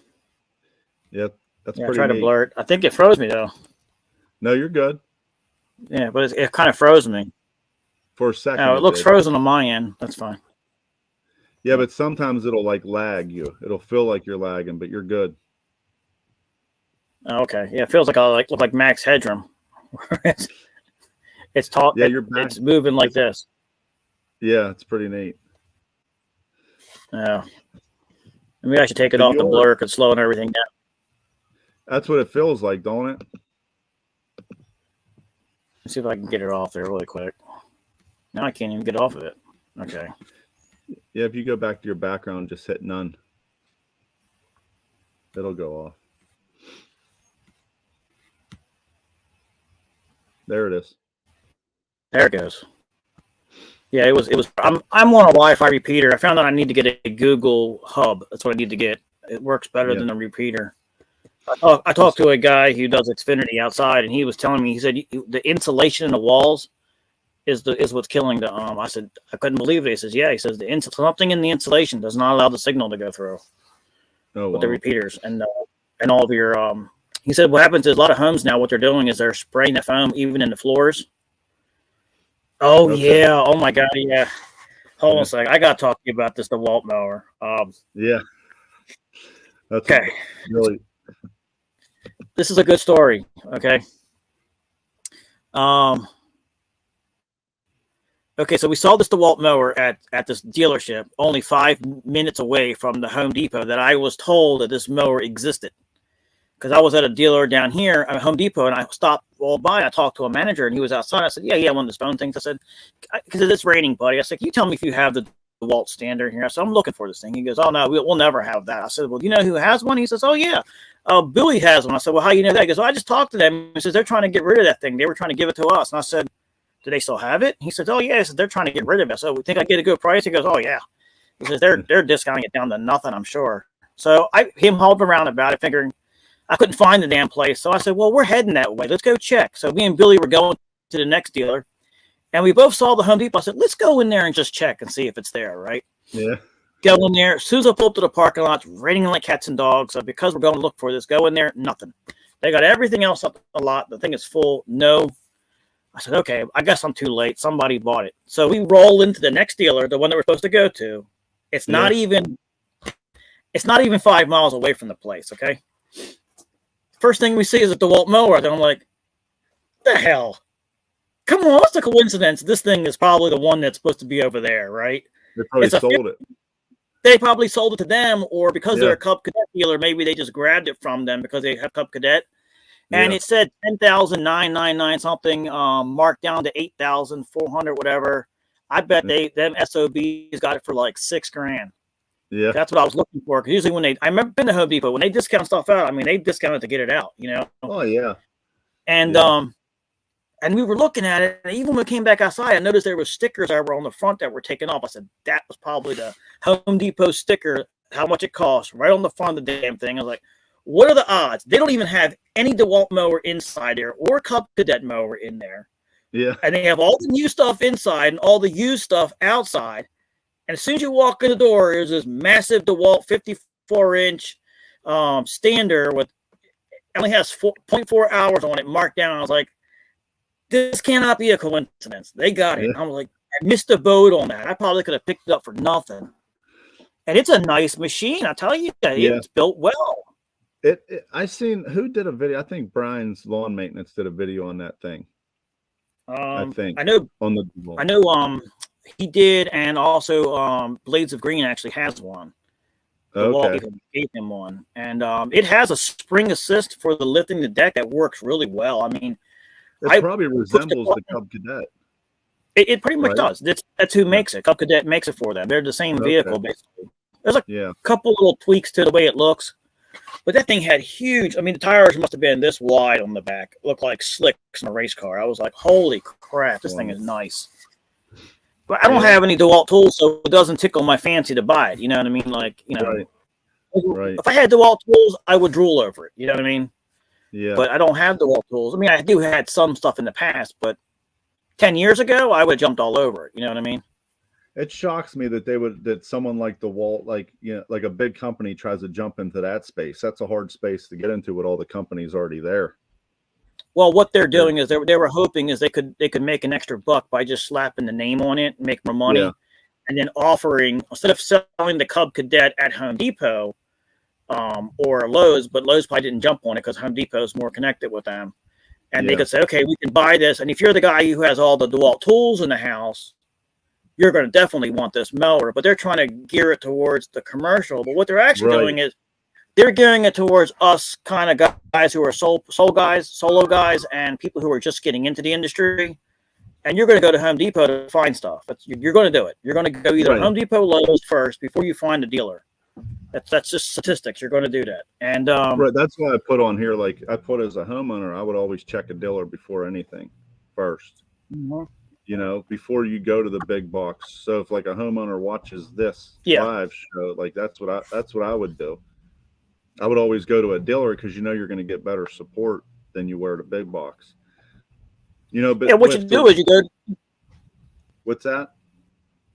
Yeah, that's pretty I tried neat. to blur it. I think it froze me though. No, you're good. Yeah, but it kind of froze me for a second. Oh, it looks frozen on my end. That's fine. Yeah, but sometimes it'll like lag you. It'll feel like you're lagging, but you're good. Oh, okay. Yeah, it feels like I look like Max Headroom. it's talking. Yeah, it's moving like this. Yeah, it's pretty neat. Yeah. Maybe I should take it off the blur and slowing everything down. That's what it feels like, don't it? Let's see if I can get it off there really quick. Now I can't even get off of it. Okay. Yeah, if you go back to your background, just hit none. It'll go off. There it is. There it goes. Yeah, it was. I'm on a Wi-Fi repeater. I found out I need to get a Google Hub. That's what I need to get. It works better than a repeater. I talked to a guy who does Xfinity outside, and he was telling me, he said the insulation in the walls is what's killing the I said I couldn't believe it. He says, yeah. He says something in the insulation does not allow the signal to go through with the repeaters and all of your He said what happens is a lot of homes now, what they're doing is they're spraying the foam even in the floors. Oh yeah! Oh my God! Yeah. Hold on a second. I got to talk to you about this DeWalt mower. Yeah. That's okay. Really. This is a good story. Okay. Okay, so we saw this DeWalt mower at this dealership, only 5 minutes away from the Home Depot that I was told that this mower existed. Because I was at a dealer down here at Home Depot, and I stopped all by. I talked to a manager, and he was outside. I said, yeah, one of those phone things. I said, because it's raining, buddy. I said, can you tell me if you have the DeWalt standard here? I said, I'm looking for this thing. He goes, oh, no, we'll never have that. I said, well, do you know who has one? He says, oh, yeah. Billy has one. I said, well, how do you know that? He goes, well, I just talked to them. He says, they're trying to get rid of that thing. They were trying to give it to us. And I said, do they still have it? He says, oh, yeah. He said, they're trying to get rid of it. So we think I get a good price? He goes, oh, yeah. He says, they're discounting it down to nothing, I'm sure. So him hauled around about it, figuring I couldn't find the damn place. So I said, well, we're heading that way. Let's go check. So me and Billy were going to the next dealer, and we both saw the Home Depot. I said, let's go in there and just check and see if it's there, right? Yeah. Go in there. As soon as I pull up to the parking lot, it's raining like cats and dogs. So because we're going to look for this, go in there, nothing. They got everything else up a lot. The thing is full. No. I said, okay, I guess I'm too late. Somebody bought it. So we roll into the next dealer, the one that we're supposed to go to. It's not even 5 miles away from the place, okay? First thing we see is a DeWalt mower. And I'm like, the hell? Come on, what's the coincidence? This thing is probably the one that's supposed to be over there, right? They probably sold it. They probably sold it to them, or because they're a Cub Cadet dealer, maybe they just grabbed it from them because they have Cub Cadet. And it said 10,999 something, marked down to 8,400, whatever. I bet them SOBs got it for like $6,000. Yeah, that's what I was looking for. Because usually I remember been to Home Depot when they discount stuff out. I mean, they discount it to get it out, you know. Oh yeah. And And we were looking at it, and even when we came back outside, I noticed there were stickers that were on the front that were taken off. I said, that was probably the Home Depot sticker, how much it costs, right on the front of the damn thing. I was like, what are the odds? They don't even have any DeWalt mower inside there or Cub Cadet mower in there. Yeah. And they have all the new stuff inside and all the used stuff outside. And as soon as you walk in the door, there's this massive DeWalt 54-inch stander with only has 0.4 hours on it marked down. I was like, this cannot be a coincidence. They got it. Yeah. I was like, I missed the boat on that. I probably could have picked it up for nothing. And it's a nice machine. I tell you, it's built well. I seen who did a video. I think Brian's Lawn Maintenance did a video on that thing. I think I know on the. I know. He did, and also Blades of Green actually has one. Okay. Gave him one, and it has a spring assist for the lifting the deck that works really well. I mean, it probably resembles the Cub Cadet. It pretty much does. That's who makes it. Cub Cadet makes it for them. They're the same vehicle, basically. There's a couple little tweaks to the way it looks, but that thing had huge. I mean, the tires must have been this wide on the back. It looked like slicks in a race car. I was like, holy crap, this thing is nice. But I don't have any DeWalt tools, so it doesn't tickle my fancy to buy it. You know what I mean? Like, you know, if I had DeWalt tools, I would drool over it. You know what I mean? Yeah. But I don't have DeWalt tools. I mean, I do had some stuff in the past, but 10 years ago, I would have jumped all over it. You know what I mean? It shocks me that someone like DeWalt, like a big company tries to jump into that space. That's a hard space to get into with all the companies already there. Well, what they're doing is they were hoping is they could make an extra buck by just slapping the name on it and make more money, and then offering, instead of selling the Cub Cadet at Home Depot or Lowe's, but Lowe's probably didn't jump on it because Home Depot is more connected with them, and they could say, okay, we can buy this, and if you're the guy who has all the DeWalt tools in the house, you're going to definitely want this mower. But they're trying to gear it towards the commercial. But what they're actually doing is they're gearing it towards us kind of guys who are solo guys, and people who are just getting into the industry. And you're going to go to Home Depot to find stuff. You're going to do it. You're going to go either Home Depot, Lowe's first before you find a dealer. That's just statistics. You're going to do that. And that's why I put on here, like I put as a homeowner, I would always check a dealer before anything first. Mm-hmm. You know, before you go to the big box. So if like a homeowner watches this live show, like that's what I would do. I would always go to a dealer because you know you're going to get better support than you were at a big box. You know, but what you do is you go. What's that?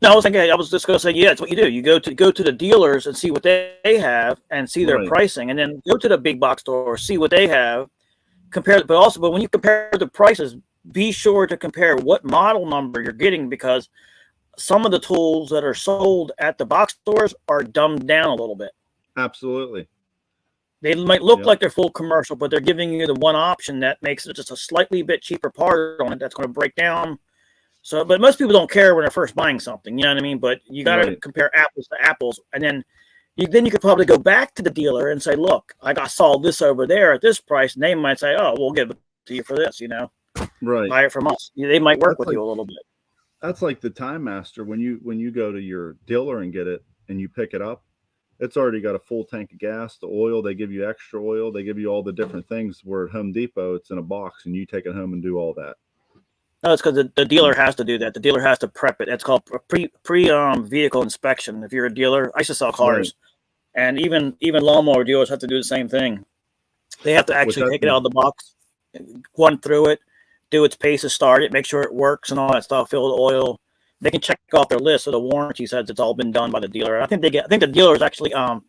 No, I was just going to say, it's what you do. You go to the dealers and see what they have and see their pricing, and then go to the big box store, see what they have, compare. But when you compare the prices, be sure to compare what model number you're getting, because some of the tools that are sold at the box stores are dumbed down a little bit. Absolutely. They might look like they're full commercial, but they're giving you the one option that makes it just a slightly bit cheaper part on it that's going to break down. So, but most people don't care when they're first buying something, you know what I mean? But you got to compare apples to apples, and then you could probably go back to the dealer and say, "Look, I saw this over there at this price," and they might say, "Oh, we'll give it to you for this," you know, buy it from us. They might work with you a little bit. That's like the TimeMaster when you go to your dealer and get it and you pick it up. It's already got a full tank of gas, the oil. They give you extra oil. They give you all the different things. Where at Home Depot, it's in a box, and you take it home and do all that. No, it's because the dealer has to do that. The dealer has to prep it. It's called pre vehicle inspection. If you're a dealer, I used to sell cars, and even lawnmower dealers have to do the same thing. They have to actually take it out of the box, run through it, do its paces, start it, make sure it works, and all that stuff. Fill the oil. They can check off their list, so the warranty says it's all been done by the dealer. I think the dealers actually, I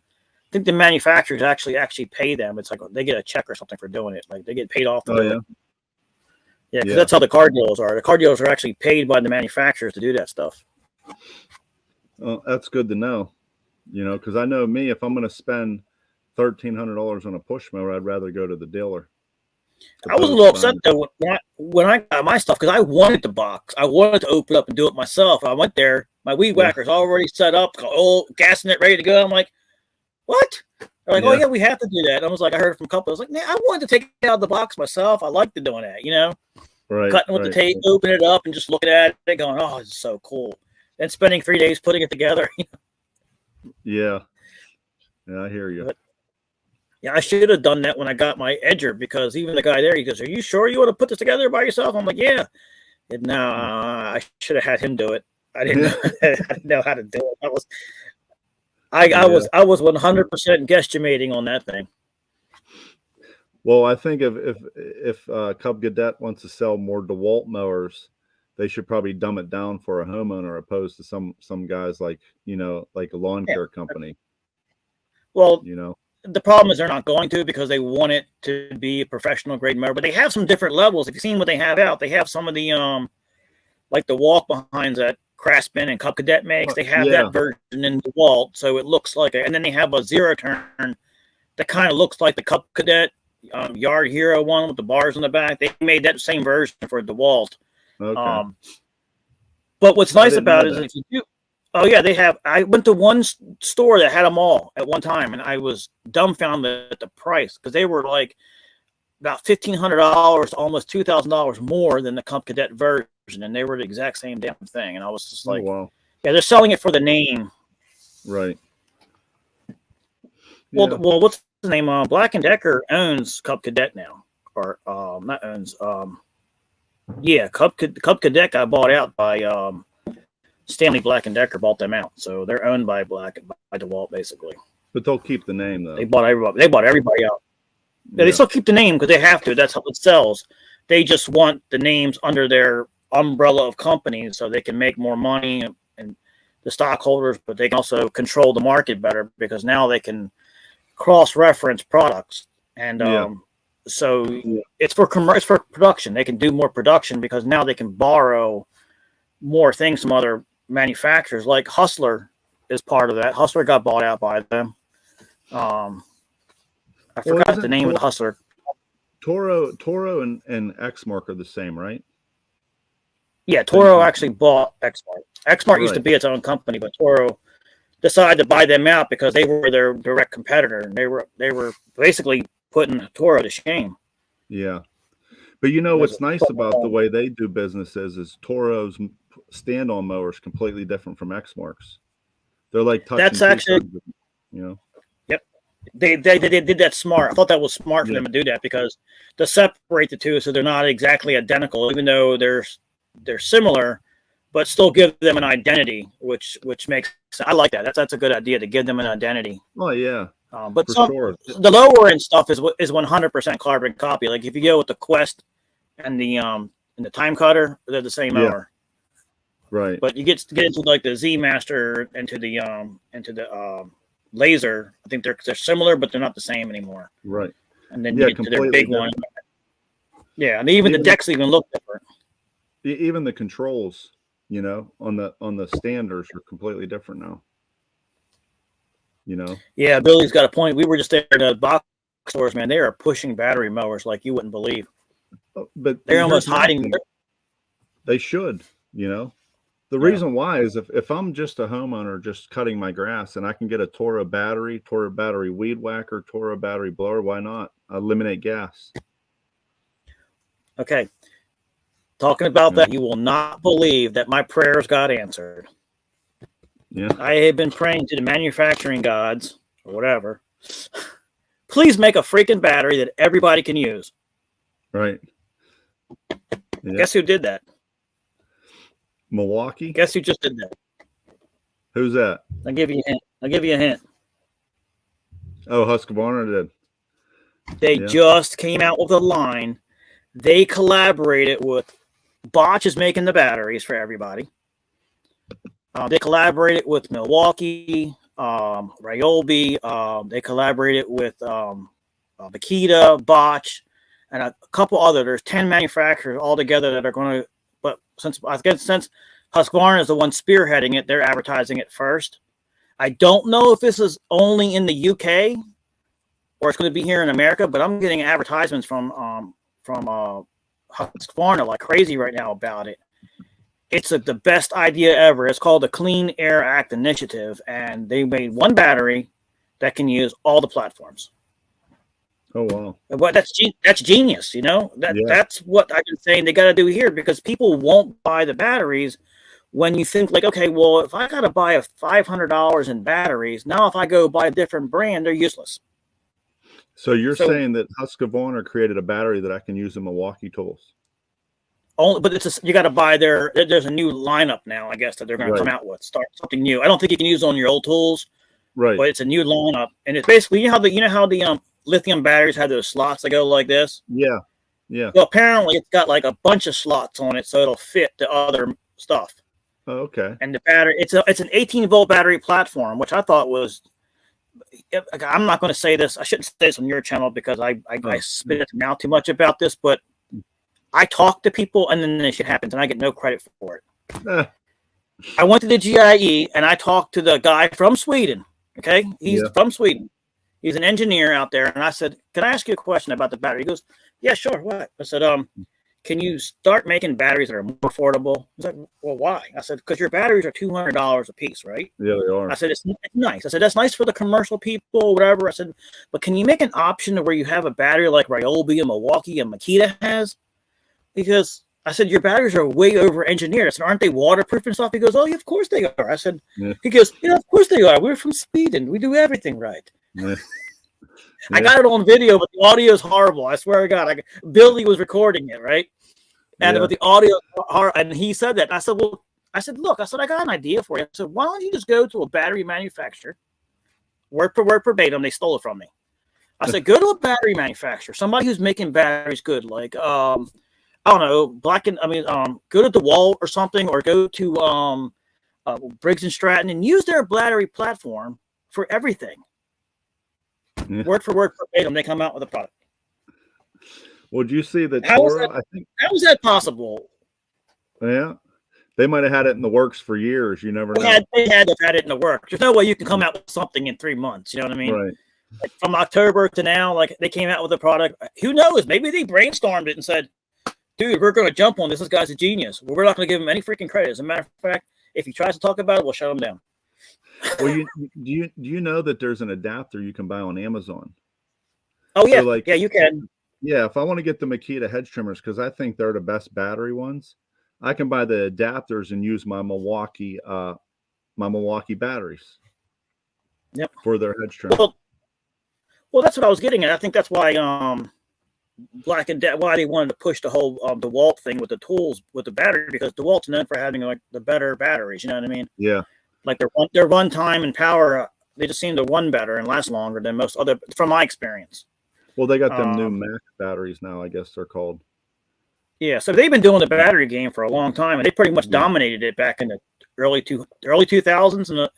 think the manufacturers actually pay them. It's like they get a check or something for doing it. Like they get paid off. Yeah, because that's how the car dealers are. The car dealers are actually paid by the manufacturers to do that stuff. Well, that's good to know. You know, because I know me, if I'm going to spend $1,300 on a push mower, I'd rather go to the dealer. I was a little upset though when I got my stuff, because I wanted the box. I wanted to open it up and do it myself. I went there, my weed whacker's already set up, gassing it, ready to go. I'm like, what? They're like, oh yeah, we have to do that. And I was like, I heard from a couple. I was like, man, I wanted to take it out of the box myself. I liked doing that, you know, cutting with the tape, open it up, and just looking at it, going, oh, it's so cool. And spending 3 days putting it together. Yeah, I hear you. Yeah, I should have done that when I got my edger, because even the guy there, he goes, "Are you sure you want to put this together by yourself?" I'm like, "Yeah." And no, I should have had him do it. I didn't know. I didn't know how to do it. Yeah. I was 100% guesstimating on that thing. Well, I think if Cub Cadet wants to sell more DeWalt mowers, they should probably dumb it down for a homeowner, opposed to some guys like, like a lawn Yeah. care company. Well, You know. the problem is they're not going to, because they want it to be a professional grade mower. But they have some different levels. If you've seen what they have out, they have some of the like the walk behinds that Craftsman and Cub Cadet makes. They have Yeah. that version in DeWalt, so it looks like it. And then they have a zero turn that kind of looks like the Cub Cadet Yard Hero one with the bars in the back. They made that same version for DeWalt. Okay. But what's I nice didn't about know it is that. if you do, oh yeah, they have. I went to one store that had them all at one time, and I was dumbfounded at the price, because they were like about $1,500, almost $2,000 more than the Cub Cadet version, and they were the exact same damn thing. And I was just Oh like, wow. yeah, they're selling it for the name. Right. Well, Yeah. well, what's the name? Black and Decker owns Cub Cadet now, or not owns. Yeah, Cub Cadet got bought out by Stanley Black and Decker, bought them out, so they're owned by DeWalt basically. But they'll keep the name though. They bought everybody. They bought everybody out. Yeah, they still keep the name because they have to. That's how it sells. They just want the names under their umbrella of companies so they can make more money and the stockholders, but they can also control the market better, because now they can cross-reference products. And so it's for production. They can do more production because now they can borrow more things from other manufacturers. Like Hustler is part of that. Hustler got bought out by them. I forgot the name of the Hustler. Toro and Exmark are the same, right? Yeah, Toro actually bought Exmark. Exmark used to be its own company, but Toro decided to buy them out because they were their direct competitor, and they were basically putting Toro to shame. Yeah. But what's nice about the way they do business is Toro's stand-on mower is completely different from Exmark's. They're like touching. That's actually, Yep. They did that smart. I thought that was smart for them to do that, because to separate the two so they're not exactly identical, even though they're similar, but still give them an identity, which makes, I like that. That's a good idea, to give them an identity. Oh yeah. But the lower end stuff is 100% carbon copy. Like if you go with the Quest and the Time Cutter, they're the same mower. Right. But you get into like the Z Master and to the Laser. I think they're similar, but they're not the same anymore. Right. And then you get to their big one. Yeah, and even the decks even look different. Even the controls, on the standers are completely different now. Yeah, Billy's got a point. We were just there in the box stores, man. They are pushing battery mowers like you wouldn't believe. But they're almost hiding. They should, The reason why is if I'm just a homeowner just cutting my grass and I can get a Toro battery weed whacker, Toro battery blower, why not? Eliminate gas. Okay. Talking about that, you will not believe that my prayers got answered. Yeah. I have been praying to the manufacturing gods or whatever. Please make a freaking battery that everybody can use. Right. Yeah. Guess who did that? Milwaukee? Guess who just did that? Who's that? I'll give you a hint. Oh, Husqvarna did. They just came out with a line. They collaborated with Bosch is making the batteries for everybody. They collaborated with Milwaukee, Ryobi. They collaborated with Makita, Bosch, and a couple other. There's 10 manufacturers all together that are going to. But since Husqvarna is the one spearheading it, they're advertising it first. I don't know if this is only in the UK or it's going to be here in America, but I'm getting advertisements from Husqvarna like crazy right now about it. It's the best idea ever. It's called the Clean Air Act Initiative, and they made one battery that can use all the platforms. Oh wow! But that's genius, That's what I've been saying they got to do here, because people won't buy the batteries when you think like, okay, well, if I got to buy $500 in batteries, now if I go buy a different brand, they're useless. So you're So saying that Husqvarna created a battery that I can use in Milwaukee tools? only, but you got to buy there's a new lineup now, I guess, that they're going to Right. come out with, start something new. I don't think you can use it on your old tools, Right. but it's a new lineup, and it's basically, you know how the lithium batteries have those slots that go like this. Yeah. Yeah. Well, apparently it's got like a bunch of slots on it, so it'll fit the other stuff. Oh, okay. And the battery, it's an 18-volt battery platform, which I thought was. I'm not going to say this. I shouldn't say this on your channel because I spit it now too much about this, but I talk to people and then this shit happens and I get no credit for it. I went to the GIE and I talked to the guy from Sweden. Okay. He's from Sweden. He's an engineer out there. And I said, can I ask you a question about the battery? He goes, yeah, sure. What? I said, can you start making batteries that are more affordable? He's like, well, why? I said, because your batteries are $200 a piece, right? Yeah, they are. I said, it's nice. I said, that's nice for the commercial people, whatever. I said, but can you make an option where you have a battery like Ryobi and Milwaukee and Makita has? Because I said, your batteries are way over engineered. I said, aren't they waterproof and stuff? He goes, oh, yeah, of course they are. I said, he goes, yeah, of course they are. We're from Sweden. We do everything right. I got it on video, but the audio is horrible. I swear to God. Billy was recording it, right? And but the audio, and he said that. I said, well, look, I got an idea for you. I said, why don't you just go to a battery manufacturer, word for word verbatim, they stole it from me. I said, go to a battery manufacturer, somebody who's making batteries good, like I don't know, go to DeWalt or something, or go to Briggs and Stratton and use their battery platform for everything. Word for word verbatim, they come out with a product. Well, do you see that Toro? I think how is that possible? Yeah, they might have had it in the works for years. You never know. They had to have had it in the works. There's no way you can come out with something in 3 months. You know what I mean? Right. Like from October to now, like they came out with a product. Who knows? Maybe they brainstormed it and said, "Dude, we're going to jump on this. This guy's a genius. Well, we're not going to give him any freaking credit. As a matter of fact, if he tries to talk about it, we'll shut him down." Well, do you know that there's an adapter you can buy on Amazon? Oh yeah, so yeah, you can. Yeah, if I want to get the Makita hedge trimmers, because I think they're the best battery ones, I can buy the adapters and use my Milwaukee batteries. Yep. For their hedge trimmers. Well, that's what I was getting at. I think that's why why they wanted to push the whole DeWalt thing with the tools with the battery, because DeWalt's known for having like the better batteries. You know what I mean? Yeah. Like their run time and power, they just seem to run better and last longer than most other, from my experience. Well, they got them new Mac batteries now, I guess they're called. Yeah, so they've been doing the battery game for a long time, and they pretty much dominated it back in the early 2000s, and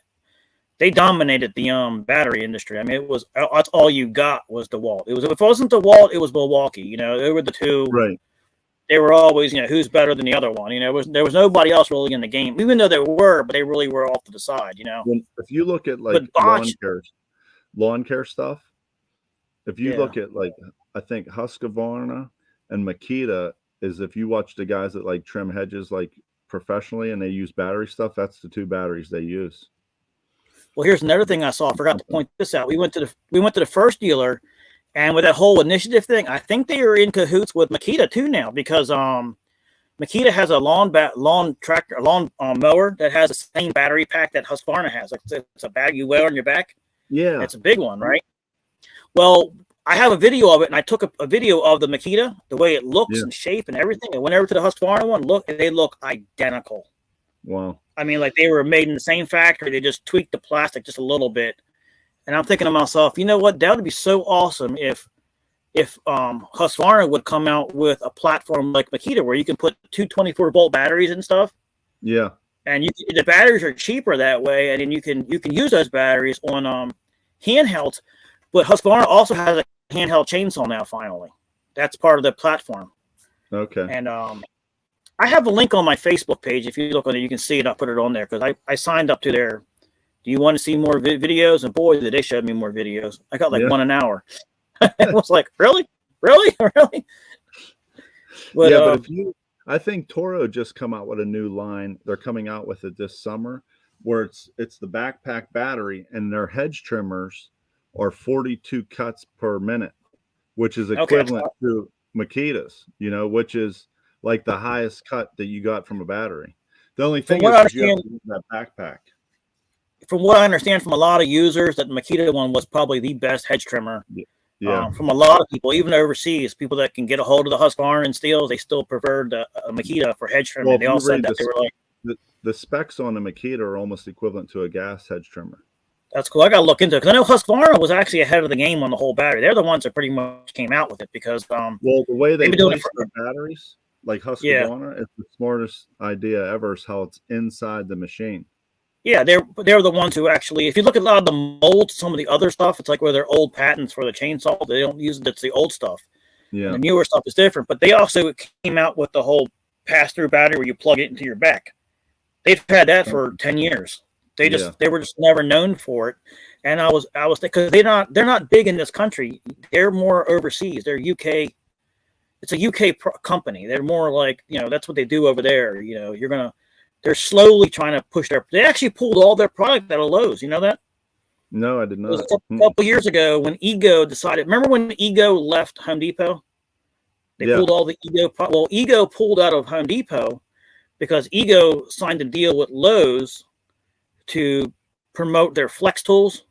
they dominated the battery industry. I mean, that's all you got was DeWalt. If it wasn't DeWalt, it was Milwaukee. You know, they were the two. Right. They were always, who's better than the other one. You know, there was nobody else really in the game, even though there were, but they really were off to the side. You know, if you look at like lawn care stuff, if you look at like, I think Husqvarna and Makita is, if you watch the guys that like trim hedges like professionally and they use battery stuff, that's the two batteries they use. Well, here's another thing I saw. I forgot to point this out. We went to the first dealer, and with that whole initiative thing, I think they are in cahoots with Makita too now, because Makita has a lawn mower that has the same battery pack that Husqvarna has. Like it's a bag you wear on your back. Yeah, it's a big one, right? Well, I have a video of it, and I took a video of the Makita, the way it looks and shape and everything. I went over to the Husqvarna one. They look identical. Wow. I mean, like they were made in the same factory. They just tweaked the plastic just a little bit. And I'm thinking to myself, you know what? That would be so awesome if Husqvarna would come out with a platform like Makita where you can put two 24-volt batteries and stuff. Yeah. And the batteries are cheaper that way, and then you can use those batteries on handhelds. But Husqvarna also has a handheld chainsaw now. Finally, that's part of the platform. Okay. And I have a link on my Facebook page. If you look on it, you can see it. I'll put it on there because I signed up to their. Do you want to see more videos? And boy, did they show me more videos. I got like 1 an hour. It was like, really? But, but I think Toro just come out with a new line. They're coming out with it this summer, where it's the backpack battery, and their hedge trimmers are 42 cuts per minute, which is equivalent to Makita's, which is like the highest cut that you got from a battery. The only thing is you have to use that backpack. From what I understand from a lot of users, that the Makita one was probably the best hedge trimmer Yeah. From a lot of people, even overseas, people that can get a hold of the Husqvarna and steels, they still preferred the Makita for hedge trimming. Well, They if all you said read that they were like, the specs on the Makita are almost equivalent to a gas hedge trimmer. that's cool. I got to look into it because I know Husqvarna was actually ahead of the game on the whole battery. They're the ones that pretty much came out with it because Well, the way they they've been doing it place for their batteries, like yeah. Husqvarna, is the smartest idea ever. Is how it's inside the machine. Yeah, they're the ones who actually, if you look at a lot of the molds, some of the other stuff, it's like where they're old patents for the chainsaw. They don't use it. It's the old stuff. Yeah. And the newer stuff is different. But they also came out with the whole pass-through battery where you plug it into your back. They've had that for 10 years. They were just never known for it. And I was because they're not big in this country. They're more overseas. They're UK. It's a UK company. They're more like, that's what they do over there. They're slowly trying to push they actually pulled all their product out of Lowe's. You know that? No, I did not. It was a couple years ago when Ego decided. Remember when Ego left Home Depot? They pulled all the Ego. Well, Ego pulled out of Home Depot because Ego signed a deal with Lowe's to promote their Flex tools.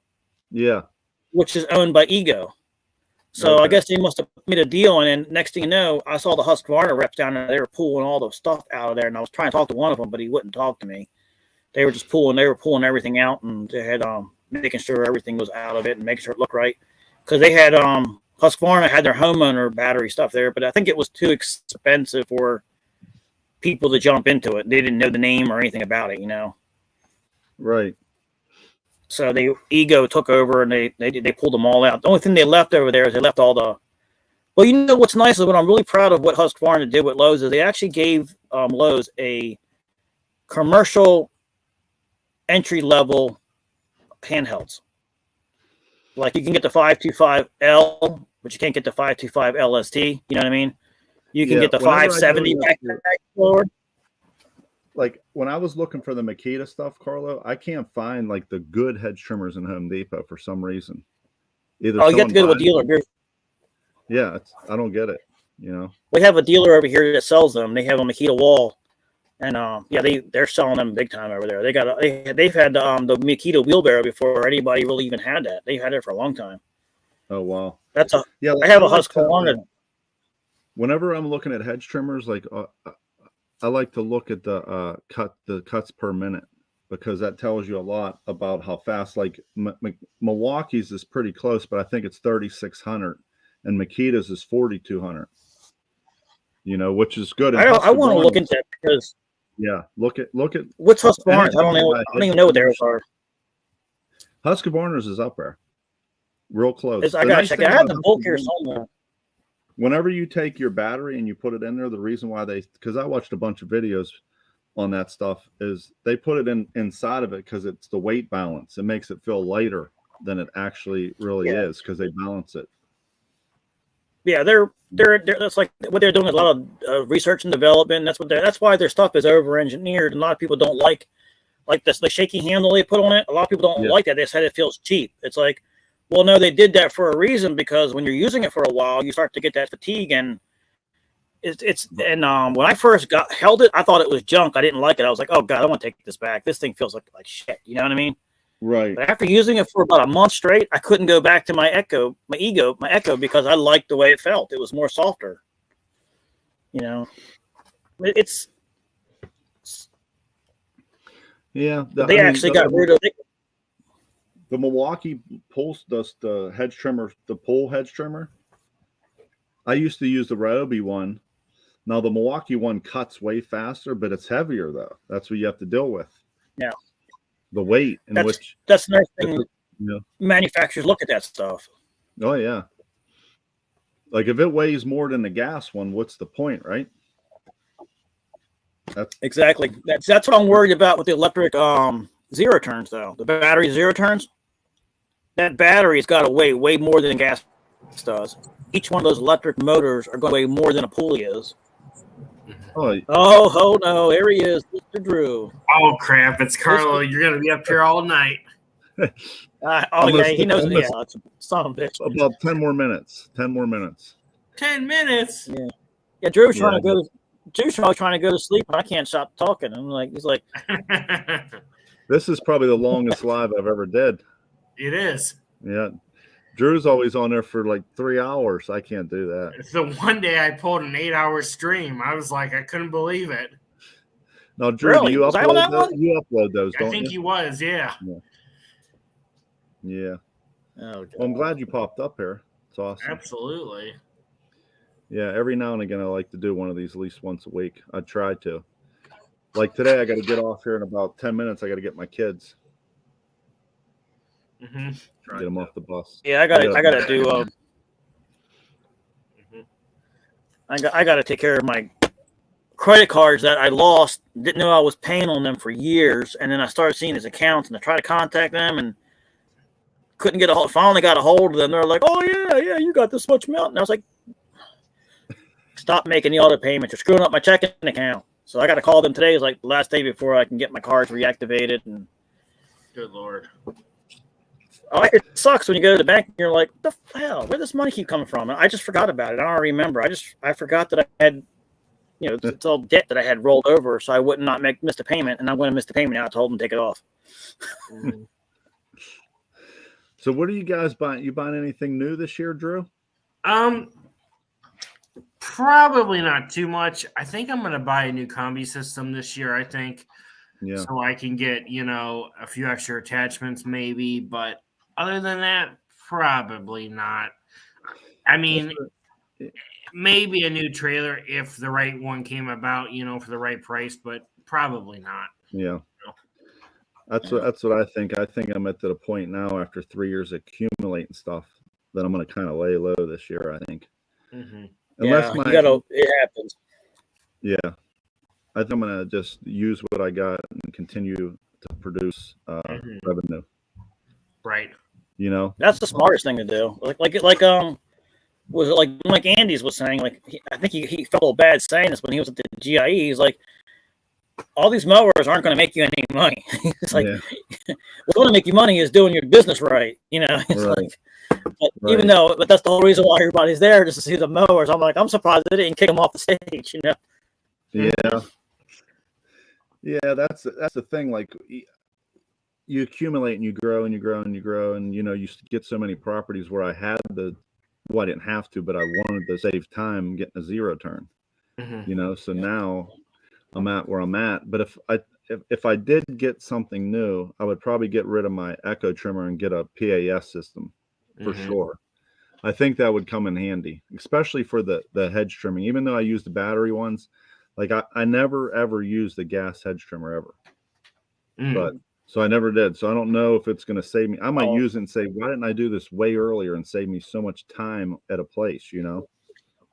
Yeah. Which is owned by Ego. So I guess they must have made a deal, and then next thing you know, I saw the Husqvarna reps down there. They were pulling all the stuff out of there, and I was trying to talk to one of them, but he wouldn't talk to me. They were just pulling everything out, and they had making sure everything was out of it and making sure it looked right. Because they had Husqvarna had their homeowner battery stuff there, but I think it was too expensive for people to jump into it. They didn't know the name or anything about it, Right. So Ego took over and they pulled them all out. The only thing they left over there is they left all the. Well, what's nice is what I'm really proud of what Husqvarna did with Lowe's is they actually gave Lowe's a commercial entry level handhelds. Like you can get the 525L, but you can't get the 525 LST. You know what I mean? You can get the 570 backpack. Like when I was looking for the Makita stuff, Carlo, I can't find like the good hedge trimmers in Home Depot for some reason. You have to go to a dealer. Yeah, I don't get it. We have a dealer over here that sells them. They have a Makita wall, and they're selling them big time over there. They've had the Makita wheelbarrow before anybody really even had that. They've had it for a long time. Oh wow, I have a Husqvarna. Whenever I'm looking at hedge trimmers, like I like to look at the cuts per minute because that tells you a lot about how fast. Like Milwaukee's is pretty close, but I think it's 3,600, and Makita's is 4,200. Which is good. I want to look into it because look at what's Husqvarna's. I don't even know what theirs are. Husqvarna's is up there, real close. I gotta check it. I have the bulk here somewhere. Whenever you take your battery and you put it in there, the reason why because I watched a bunch of videos on that stuff, is they put it inside of it because it's the weight balance. It makes it feel lighter than it actually really is because they balance it. Yeah, they're that's like what they're doing. A lot of research and development. That's why their stuff is over engineered. A lot of people don't like this the shaky handle they put on it. A lot of people don't like that. They said it feels cheap. It's like, well, no, they did that for a reason because when you're using it for a while, you start to get that fatigue and when I first held it, I thought it was junk. I didn't like it. I was like, oh God, I want to take this back. This thing feels like shit. You know what I mean? Right. But after using it for about a month straight, I couldn't go back to my Echo because I liked the way it felt. It was more softer. It's they actually got rid of it. The Milwaukee pulse dust, the hedge trimmer, the pull hedge trimmer. I used to use the Ryobi one. Now the Milwaukee one cuts way faster, but it's heavier though. That's what you have to deal with. Yeah. The weight in which that's the nice thing. Manufacturers look at that stuff. Oh yeah. Like if it weighs more than the gas one, what's the point, right? Exactly. That's what I'm worried about with the electric zero turns though. The battery zero turns. That battery's got to weigh way more than gas does. Each one of those electric motors are going to weigh more than a pulley is. Oh no, there he is, Mr. Drew. Oh crap, it's Carlo. You're going to be up here all night. He knows. Yeah, it's son of a bitch. About 10 more minutes. 10 more minutes. 10 minutes. Yeah. Drew's trying to go. Drew's trying to go to sleep, and I can't stop talking. He's like. This is probably the longest live I've ever did. It is. Yeah. Drew's always on there for like 3 hours. I can't do that. The one day I pulled an 8-hour stream, I was like, I couldn't believe it. Now, Drew, Really? do you Was I on upload that those? one? You upload those, I don't think you? he was, yeah. Yeah. Oh, Well, I'm glad you popped up here. It's awesome. Absolutely. Yeah, every now and again, I like to do one of these at least once a week. I try to. Like today, I got to get off here in about 10 minutes. I got to get my kids. Mm-hmm. Get them off the bus. Yeah, I gotta do. I gotta take care of my credit cards that I lost. Didn't know I was paying on them for years, and then I started seeing his accounts, and I tried to contact them, and couldn't get a hold. Finally, got a hold of them. They're like, "Oh yeah, you got this much amount," and I was like, "Stop making the auto payments. You're screwing up my checking account." So I got to call them today. It's like the last day before I can get my cards reactivated. And Good Lord. it sucks when you go to the bank and you're like, "The hell? Where does this money keep coming from?" And I just forgot about it. I don't remember. I forgot that I had, it's all debt that I had rolled over, so I would not miss the payment, and I'm going to miss the payment now. I told them to take it off. So, what are you guys buying? You buying anything new this year, Drew? Probably not too much. I think I'm going to buy a new combi system this year, I think. Yeah. So I can get, a few extra attachments maybe. But other than that, probably not. I mean, maybe a new trailer if the right one came about, for the right price, but probably not. Yeah. That's what I think. I think I'm at the point now after 3 years accumulating stuff that I'm going to kind of lay low this year, I think. Mm-hmm. Unless it happens. Yeah. I think I'm going to just use what I got and continue to produce revenue. Right. That's the smartest thing to do. Was it like Andy's was saying? I think he felt a little bad saying this when he was at the GIE. He's like, all these mowers aren't going to make you any money. It's like, what's going to make you money is doing your business right. It's right. Even though, but that's the whole reason why everybody's there, just to see the mowers. I'm like, I'm surprised they didn't kick them off the stage. Yeah. Yeah, that's the thing. Like, you accumulate and you grow and you grow and you grow, and you get so many properties where I had I didn't have to, but I wanted to save time getting a zero turn. Mm-hmm. So now I'm at where I'm at. But if I did get something new, I would probably get rid of my Echo trimmer and get a PAS system for sure. I think that would come in handy, especially for the hedge trimming. Even though I use the battery ones, like I never ever used the gas hedge trimmer ever. But so I never did. So I don't know if it's going to save me. I might use it and say, why didn't I do this way earlier and save me so much time at a place, When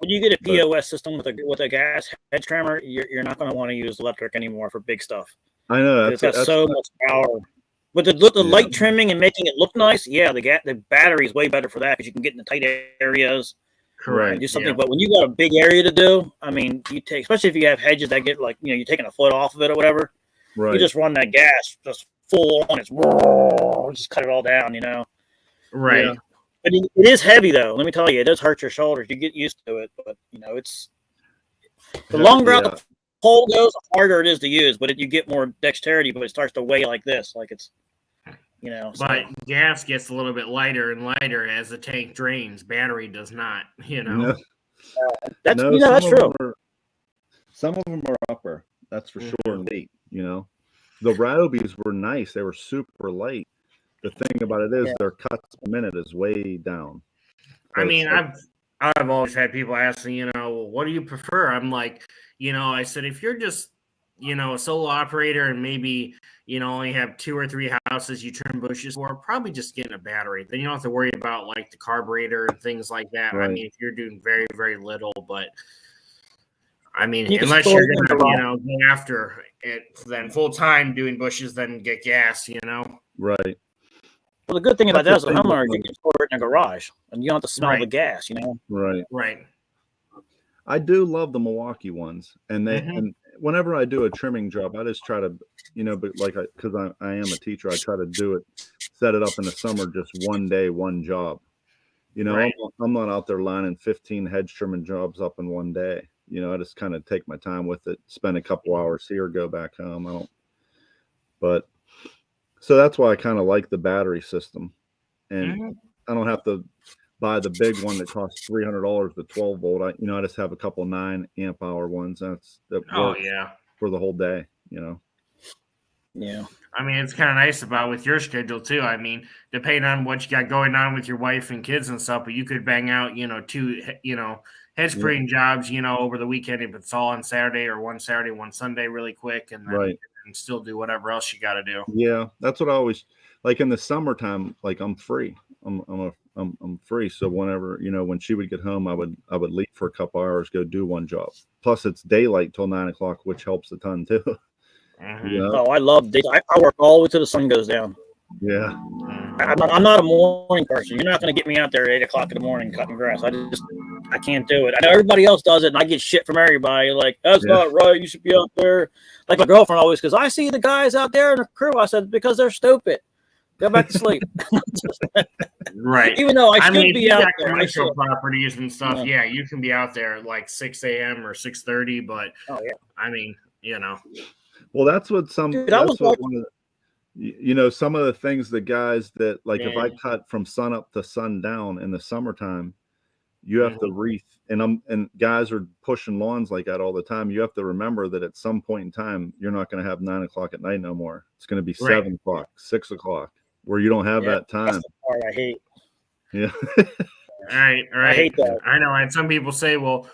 you get a POS system with a gas hedge trimmer, you're not going to want to use electric anymore for big stuff. I know it's got so much power. But the light trimming and making it look nice, the battery is way better for that because you can get in the tight areas. Correct. And do something. But when you got a big area to do, I mean, especially if you have hedges that get you're taking a foot off of it or whatever. Right. You just run that gas just full on. It's just cut it all down, Right. Yeah. But it is heavy, though. Let me tell you, it does hurt your shoulders. You get used to it, but it's the longer out the pole goes, the harder it is to use. But you get more dexterity, but it starts to weigh like this, like it's, But gas gets a little bit lighter and lighter as the tank drains. Battery does not. That's that's true. Some of them are upper. That's for sure. In weight. The Ryobis were nice. They were super light. The thing about it is their cuts per minute is way down. I mean, I've always had people ask me, what do you prefer? I'm like, I said, if you're just, a solo operator and maybe, only have 2 or 3 houses you trim bushes for, probably just getting a battery. Then you don't have to worry about the carburetor and things like that. Right. I mean, if you're doing very, very little, but I mean, unless you're going to, go after it, then full time doing bushes, then get gas, Right. Well, the good thing about that is a homeowner, you can store it in a garage, and you don't have to smell the gas, Right. Right. I do love the Milwaukee ones, and and whenever I do a trimming job, I just try to, but because I am a teacher, I try to do it, set it up in the summer, just one day, one job. Right. I'm not out there lining 15 hedge trimming jobs up in one day. I just kind of take my time with it, spend a couple hours here, go back home. So that's why I kind of like the battery system. And don't have to buy the big one that costs $300, the 12 volt. I just have a couple 9 amp hour ones. That Oh works yeah. for the whole day. Yeah. I mean, it's kind of nice about with your schedule too. I mean, depending on what you got going on with your wife and kids and stuff, but you could bang out, 2, head spraying jobs, over the weekend if it's all on Saturday, or one Saturday, one Sunday, really quick, and then and still do whatever else you got to do. Yeah, that's what I always like in the summertime. Like I'm free. I'm free. So whenever when she would get home, I would leave for a couple hours, go do one job. Plus, it's daylight till 9 o'clock, which helps a ton too. Oh, I love this. I work all the way till the sun goes down. Yeah. I'm not a morning person. You're not going to get me out there at 8 o'clock in the morning cutting grass. I can't do it. I know everybody else does it, and I get shit from everybody. Like, that's not right. You should be out there. Like my girlfriend always, because I see the guys out there in the crew. I said, because they're stupid. Go back to sleep. Right. Even though I should be out there. Commercial properties and stuff. Yeah, you can be out there like 6 a.m. or 6:30, but I mean, Well, that's what some. Dude, that's what one of the, some of the things the guys that like if I cut from sun up to sundown in the summertime, you have to and guys are pushing lawns like that all the time. You have to remember that at some point in time, you're not going to have 9 o'clock at night no more. It's going to be 7 o'clock, 6 o'clock, where you don't have that time. That's the part I hate. Yeah. All right. I hate that. I know. And some people say, well,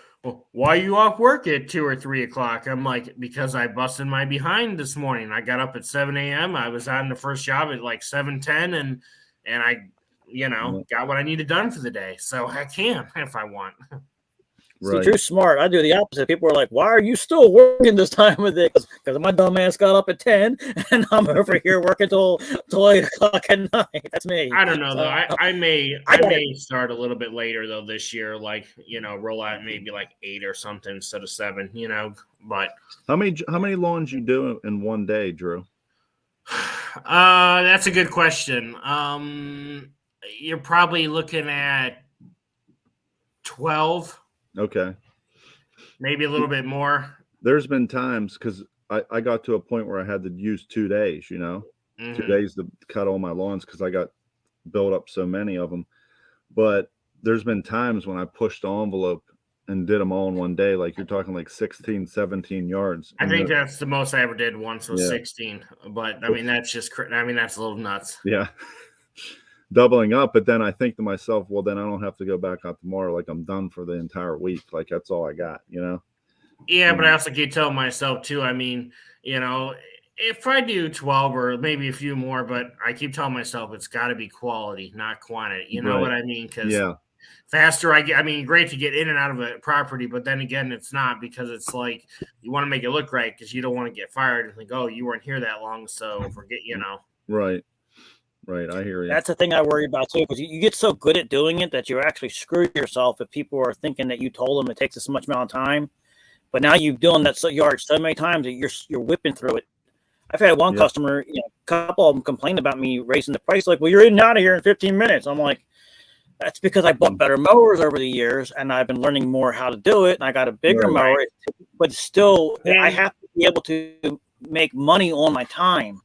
why are you off work at 2 or 3 o'clock? I'm like, because I busted my behind this morning. I got up at 7 a.m. I was on the first job at like 7:10, and I, got what I needed done for the day. So I can if I want. See, Drew's smart. I do the opposite. People are like, why are you still working this time of day? Because my dumb ass got up at 10 and I'm over here working till 8 o'clock at night. That's me. I don't know, though. I may start a little bit later, though, this year. Like, roll out maybe like 8 or something instead of 7, But how many lawns you do in one day, Drew? That's a good question. You're probably looking at 12. Okay. Maybe a little bit more. There's been times because I got to a point where I had to use 2 days, 2 days to cut all my lawns because I got built up so many of them. But there's been times when I pushed the envelope and did them all in one day. Like you're talking like 16, 17 yards. I think that's the most I ever did once was 16. But I mean, that's that's a little nuts. Yeah. Doubling up, but then I think to myself, well, then I don't have to go back out tomorrow. Like I'm done for the entire week. Like that's all I got, Yeah, but I also keep telling myself too. I mean, if I do 12 or maybe a few more, but I keep telling myself it's got to be quality, not quantity. You know what I mean? Because faster I get. I mean, great to get in and out of a property, but then again, it's not because it's like you want to make it look right because you don't want to get fired and think, oh, you weren't here that long, so forget. Right, I hear you. That's the thing I worry about too, because you get so good at doing it that you actually screw yourself if people are thinking that you told them it takes this much amount of time. But now you've done that yard so many times that you're whipping through it. I've had one customer, a couple of them complain about me raising the price. Like, well, you're in and out of here in 15 minutes. I'm like, that's because I bought better mowers over the years, and I've been learning more how to do it. And I got a bigger mower, but still, I have to be able to make money on my time.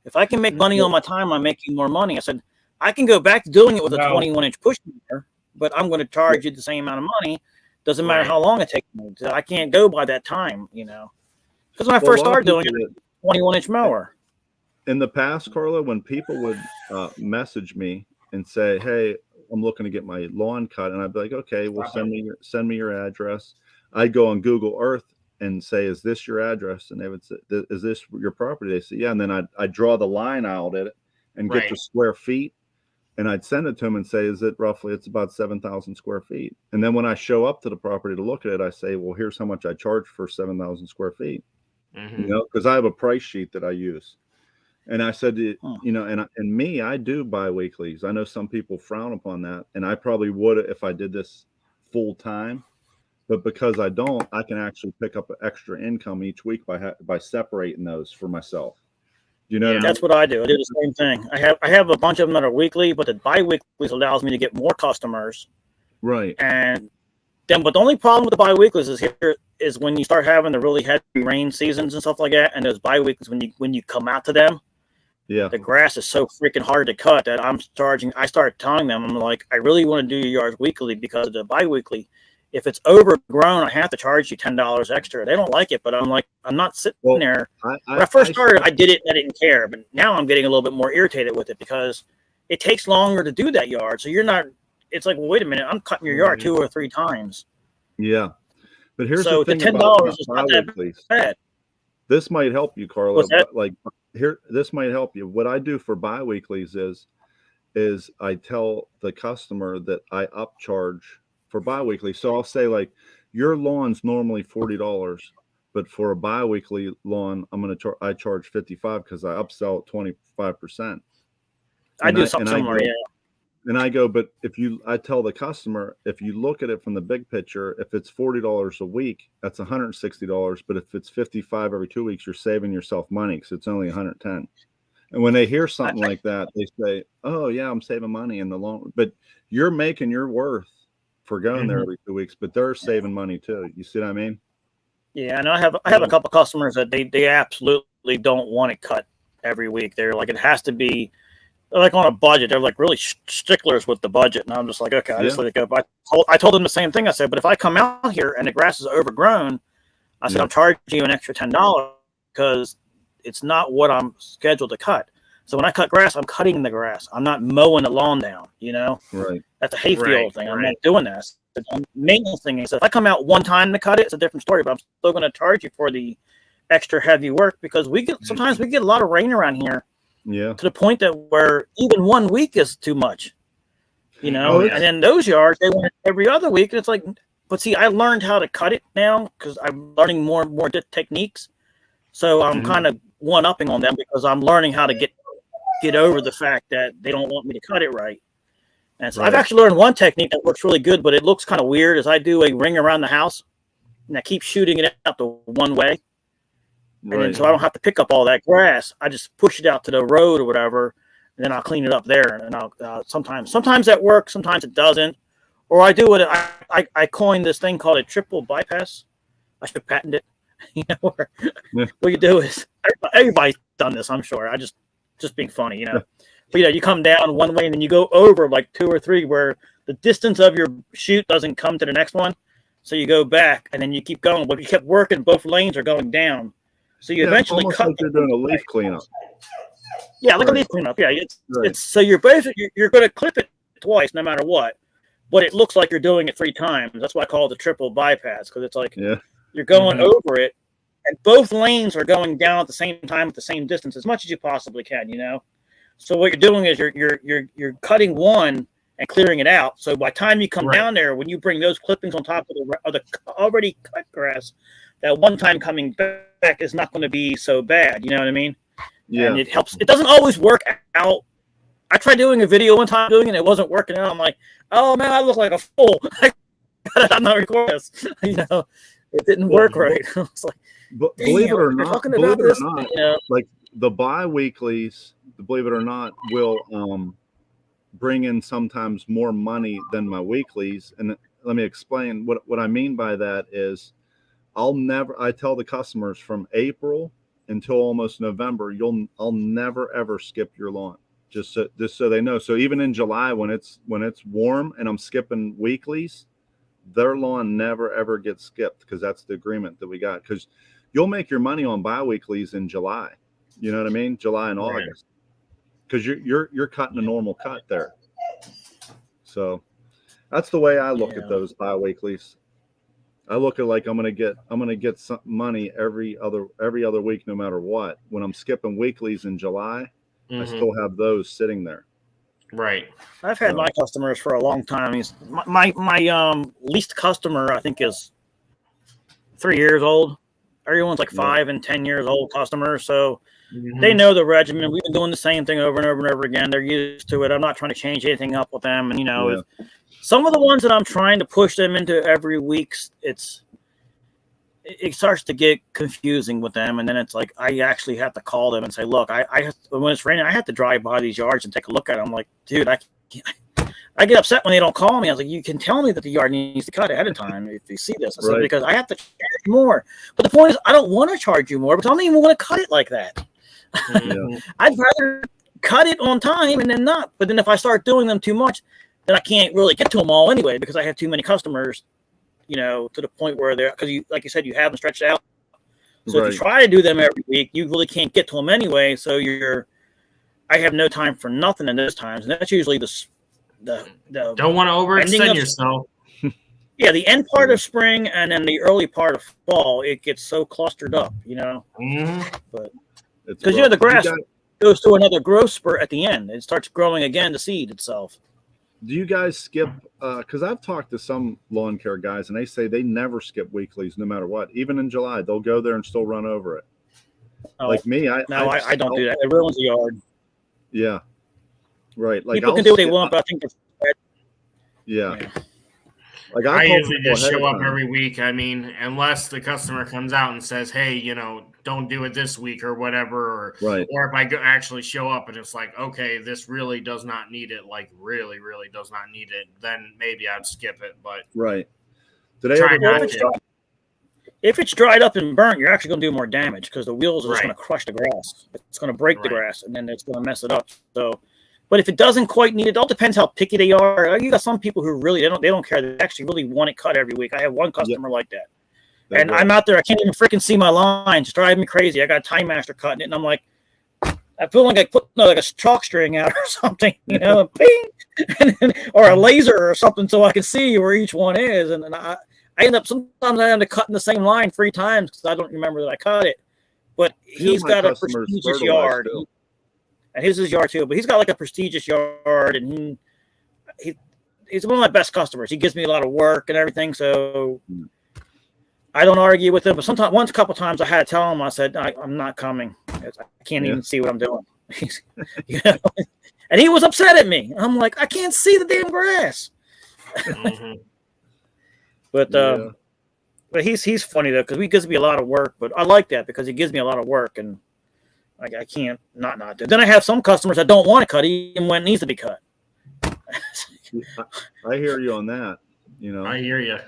If I can make money on my time, I'm making more money. I said, I can go back to doing it with a 21-inch push mower, but I'm going to charge you the same amount of money. Doesn't matter how long it takes me. I can't go by that time, Because when I first started doing it, 21-inch mower. In the past, Carla, when people would message me and say, hey, I'm looking to get my lawn cut, and I'd be like, okay, well, send me your address. I'd go on Google Earth and say, is this your address? And they would say, is this your property? They say, yeah. And then I'd draw the line out at it and get the square feet. And I'd send it to them and say, is it roughly, it's about 7,000 square feet. And then when I show up to the property to look at it, I say, well, here's how much I charge for 7,000 square feet, because I have a price sheet that I use. And I said, and me, I do biweeklies. I know some people frown upon that. And I probably would if I did this full time. But because I don't, I can actually pick up an extra income each week by separating those for myself. That's what I do. I do the same thing. I have a bunch of them that are weekly, but the bi-weeklies allows me to get more customers. Right. And then, but the only problem with the bi-weeklies is when you start having the really heavy rain seasons and stuff like that, and those bi-weeklies when you come out to them, Yeah. The grass is so freaking hard to cut that I started telling them, I'm like, I really want to do your yards weekly because of the biweekly. If it's overgrown, I have to charge you $10 extra. They don't like it, but I'm like, I'm not sitting there. When I first started, I did it and I didn't care. But now I'm getting a little bit more irritated with it because it takes longer to do that yard. So you're not, it's like, well, wait a minute, I'm cutting your yard 2 or 3 times. Yeah. But here's so the thing $10 about is not that bad. This might help you, Carlo. What's that? Like here, this might help you. What I do for biweeklies is I tell the customer that I upcharge for biweekly. So I'll say like your lawn's normally $40, but for a biweekly lawn, I charge $55 because I upsell at 25%. I do something similar, yeah. And I go, but I tell the customer, if you look at it from the big picture, if it's $40 a week, that's $160. But if it's $55 every 2 weeks, you're saving yourself money because it's only $110. And when they hear something like that, they say, "Oh yeah, I'm saving money in the long." But you're making your worth for going there every 2 weeks, but they're saving money too. You see what I mean? Yeah, and I have a couple customers that they absolutely don't want it cut every week. They're like, it has to be. They're like on a budget. They're like really sticklers with the budget. And I'm just like, okay, I just let it go. But I told them the same thing. I said, but if I come out here and the grass is overgrown, I said, I'm charging you an extra $10 because it's not what I'm scheduled to cut. So when I cut grass, I'm cutting the grass. I'm not mowing the lawn down, you know? Right. That's a hayfield thing. I'm not doing that. The maintenance thing is if I come out one time to cut it, it's a different story, but I'm still going to charge you for the extra heavy work because sometimes we get a lot of rain around here. Yeah. To the point that where even 1 week is too much, you know, and then those yards, they want it every other week. And it's like, but see, I learned how to cut it now because I'm learning more and more techniques. So I'm kind of one-upping on them because I'm learning how to get over the fact that they don't want me to cut it right. And so I've actually learned one technique that works really good, but it looks kind of weird is I do a ring around the house and I keep shooting it out the one way. And then so I don't have to pick up all that grass. I just push it out to the road or whatever, and then I'll clean it up there. And I'll sometimes that works, sometimes it doesn't. Or I do it. I coined this thing called a triple bypass. I should patent it. You know, where what you do is everybody's done this. I'm sure. I just being funny, you know. But you come down one way and then you go over like 2 or 3 where the distance of your shoot doesn't come to the next one. So you go back and then you keep going. But if you kept working, both lanes are going down. So you eventually cut. Like you're doing a leaf cleanup. Yeah, like a leaf cleanup. Yeah, it's so you're basically you're going to clip it twice, no matter what. But it looks like you're doing it 3 times. That's why I call it the triple bypass because it's like you're going over it, and both lanes are going down at the same time at the same distance as much as you possibly can. You know. So what you're doing is you're cutting one and clearing it out. So by the time you come down there, when you bring those clippings on top of the already cut grass, that one time coming back is not going to be so bad. You know what I mean? Yeah. And it helps. It doesn't always work out. I tried doing a video one time doing it, and it wasn't working out. I'm like, oh man, I look like a fool. I'm not recording this. You know, it didn't work right. I was like, but believe it or not, like the bi-weeklies, believe it or not, will bring in sometimes more money than my weeklies. And let me explain what I mean by that is I tell the customers from April until almost November, I'll never ever skip your lawn. Just so they know. So even in July when it's warm and I'm skipping weeklies, their lawn never ever gets skipped because that's the agreement that we got. Because you'll make your money on bi-weeklies in July. You know what I mean? July and August. Because you're cutting a normal cut there. So that's the way I look at those bi-weeklies. I look at like I'm gonna get some money every other week, no matter what. When I'm skipping weeklies in July, I still have those sitting there. Right. I've had my customers for a long time. My least customer I think is 3 years old. Everyone's like 5 and 10 years old customers, so they know the regimen. We've been doing the same thing over and over and over again. They're used to it. I'm not trying to change anything up with them. And you know, some of the ones that I'm trying to push them into every week, it starts to get confusing with them. And then it's like I actually have to call them and say, look, when it's raining, I have to drive by these yards and take a look at them. I'm like, dude, I get upset when they don't call me. I was like, you can tell me that the yard needs to cut ahead of time if you see this. I said, because I have to charge more. But the point is, I don't want to charge you more because I don't even want to cut it like that. Mhm. I'd rather cut it on time and then not. But then if I start doing them too much, then I can't really get to them all anyway because I have too many customers, to the point where they're, because you, like you said, you have them stretched out. So if you try to do them every week, you really can't get to them anyway. So I have no time for nothing in those times. And that's usually the Don't want to overextend yourself. Yeah, the end part of spring and then the early part of fall, it gets so clustered up, Mhm. But because the grass goes to another growth spurt at the end. It starts growing again to seed itself. Do you guys skip? Because I've talked to some lawn care guys, and they say they never skip weeklies, no matter what. Even in July, they'll go there and still run over it. Like me, I don't do that. It ruins the yard. Yeah, right. Like people can do what they want, but I think it's yeah. Like I usually just show up every week. I mean, unless the customer comes out and says, "Hey, don't do it this week" or whatever, or if I actually show up and it's like, okay, this really does not need it, like really, really does not need it, then maybe I'd skip it. But try not to. If it's dried up and burnt, you're actually going to do more damage because the wheels are just going to crush the grass. It's going to break the grass, and then it's going to mess it up. So. But if it doesn't quite need it, all depends how picky they are. You got some people who really they don't care. They actually really want it cut every week. I have one customer like that, and I'm out there. I can't even freaking see my lines. It's driving me crazy. I got a TimeMaster cutting it, and I'm like, I feel like I put like a chalk string out or something, and ping, or a laser or something, so I can see where each one is. And I end up sometimes I end up cutting the same line 3 times because I don't remember that I cut it. But he's got a prestigious yard. And his is yard too, but he's got like a prestigious yard, and he's one of my best customers. He gives me a lot of work and everything, so I don't argue with him. But sometimes, a couple times, I had to tell him. I said, "I'm not coming. I can't even see what I'm doing." And he was upset at me. I'm like, "I can't see the damn grass." Mm-hmm. But he's funny though because he gives me a lot of work. But I like that because he gives me a lot of work and. I can't not do it. Then I have some customers that don't want to cut even when it needs to be cut. I hear you on that. I hear you.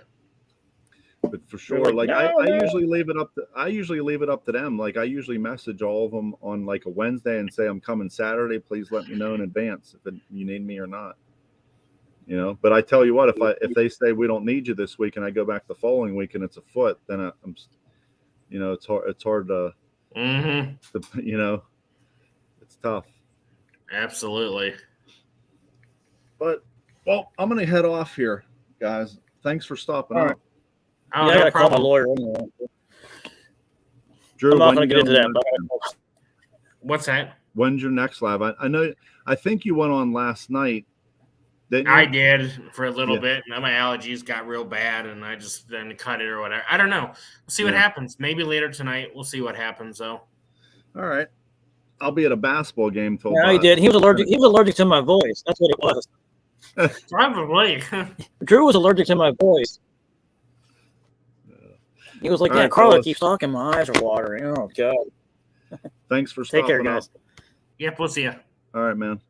But for sure, I usually leave it up to them. Like I usually message all of them on like a Wednesday and say I'm coming Saturday. Please let me know in advance if you need me or not. But I tell you what, if they say we don't need you this week and I go back the following week and it's a foot, then I'm, it's hard to. Mm-hmm. It's tough. Absolutely. But I'm gonna head off here, guys. Thanks for stopping up. I gotta call my lawyer anyway. Drew, I'm not gonna get into that. What's that? When's your next live? I know. I think you went on last night. I did for a little bit. Now my allergies got real bad, and I just then cut it or whatever. I don't know. We'll see what happens. Maybe later tonight. We'll see what happens, though. All right. I'll be at a basketball game till. Yeah, he did. He was allergic to my voice. That's what it was. Probably. Drew was allergic to my voice. He was like, "Yeah, Carla keeps talking. My eyes are watering." Oh God. Thanks for stopping. Take care, guys. Yep, we'll see you. All right, man.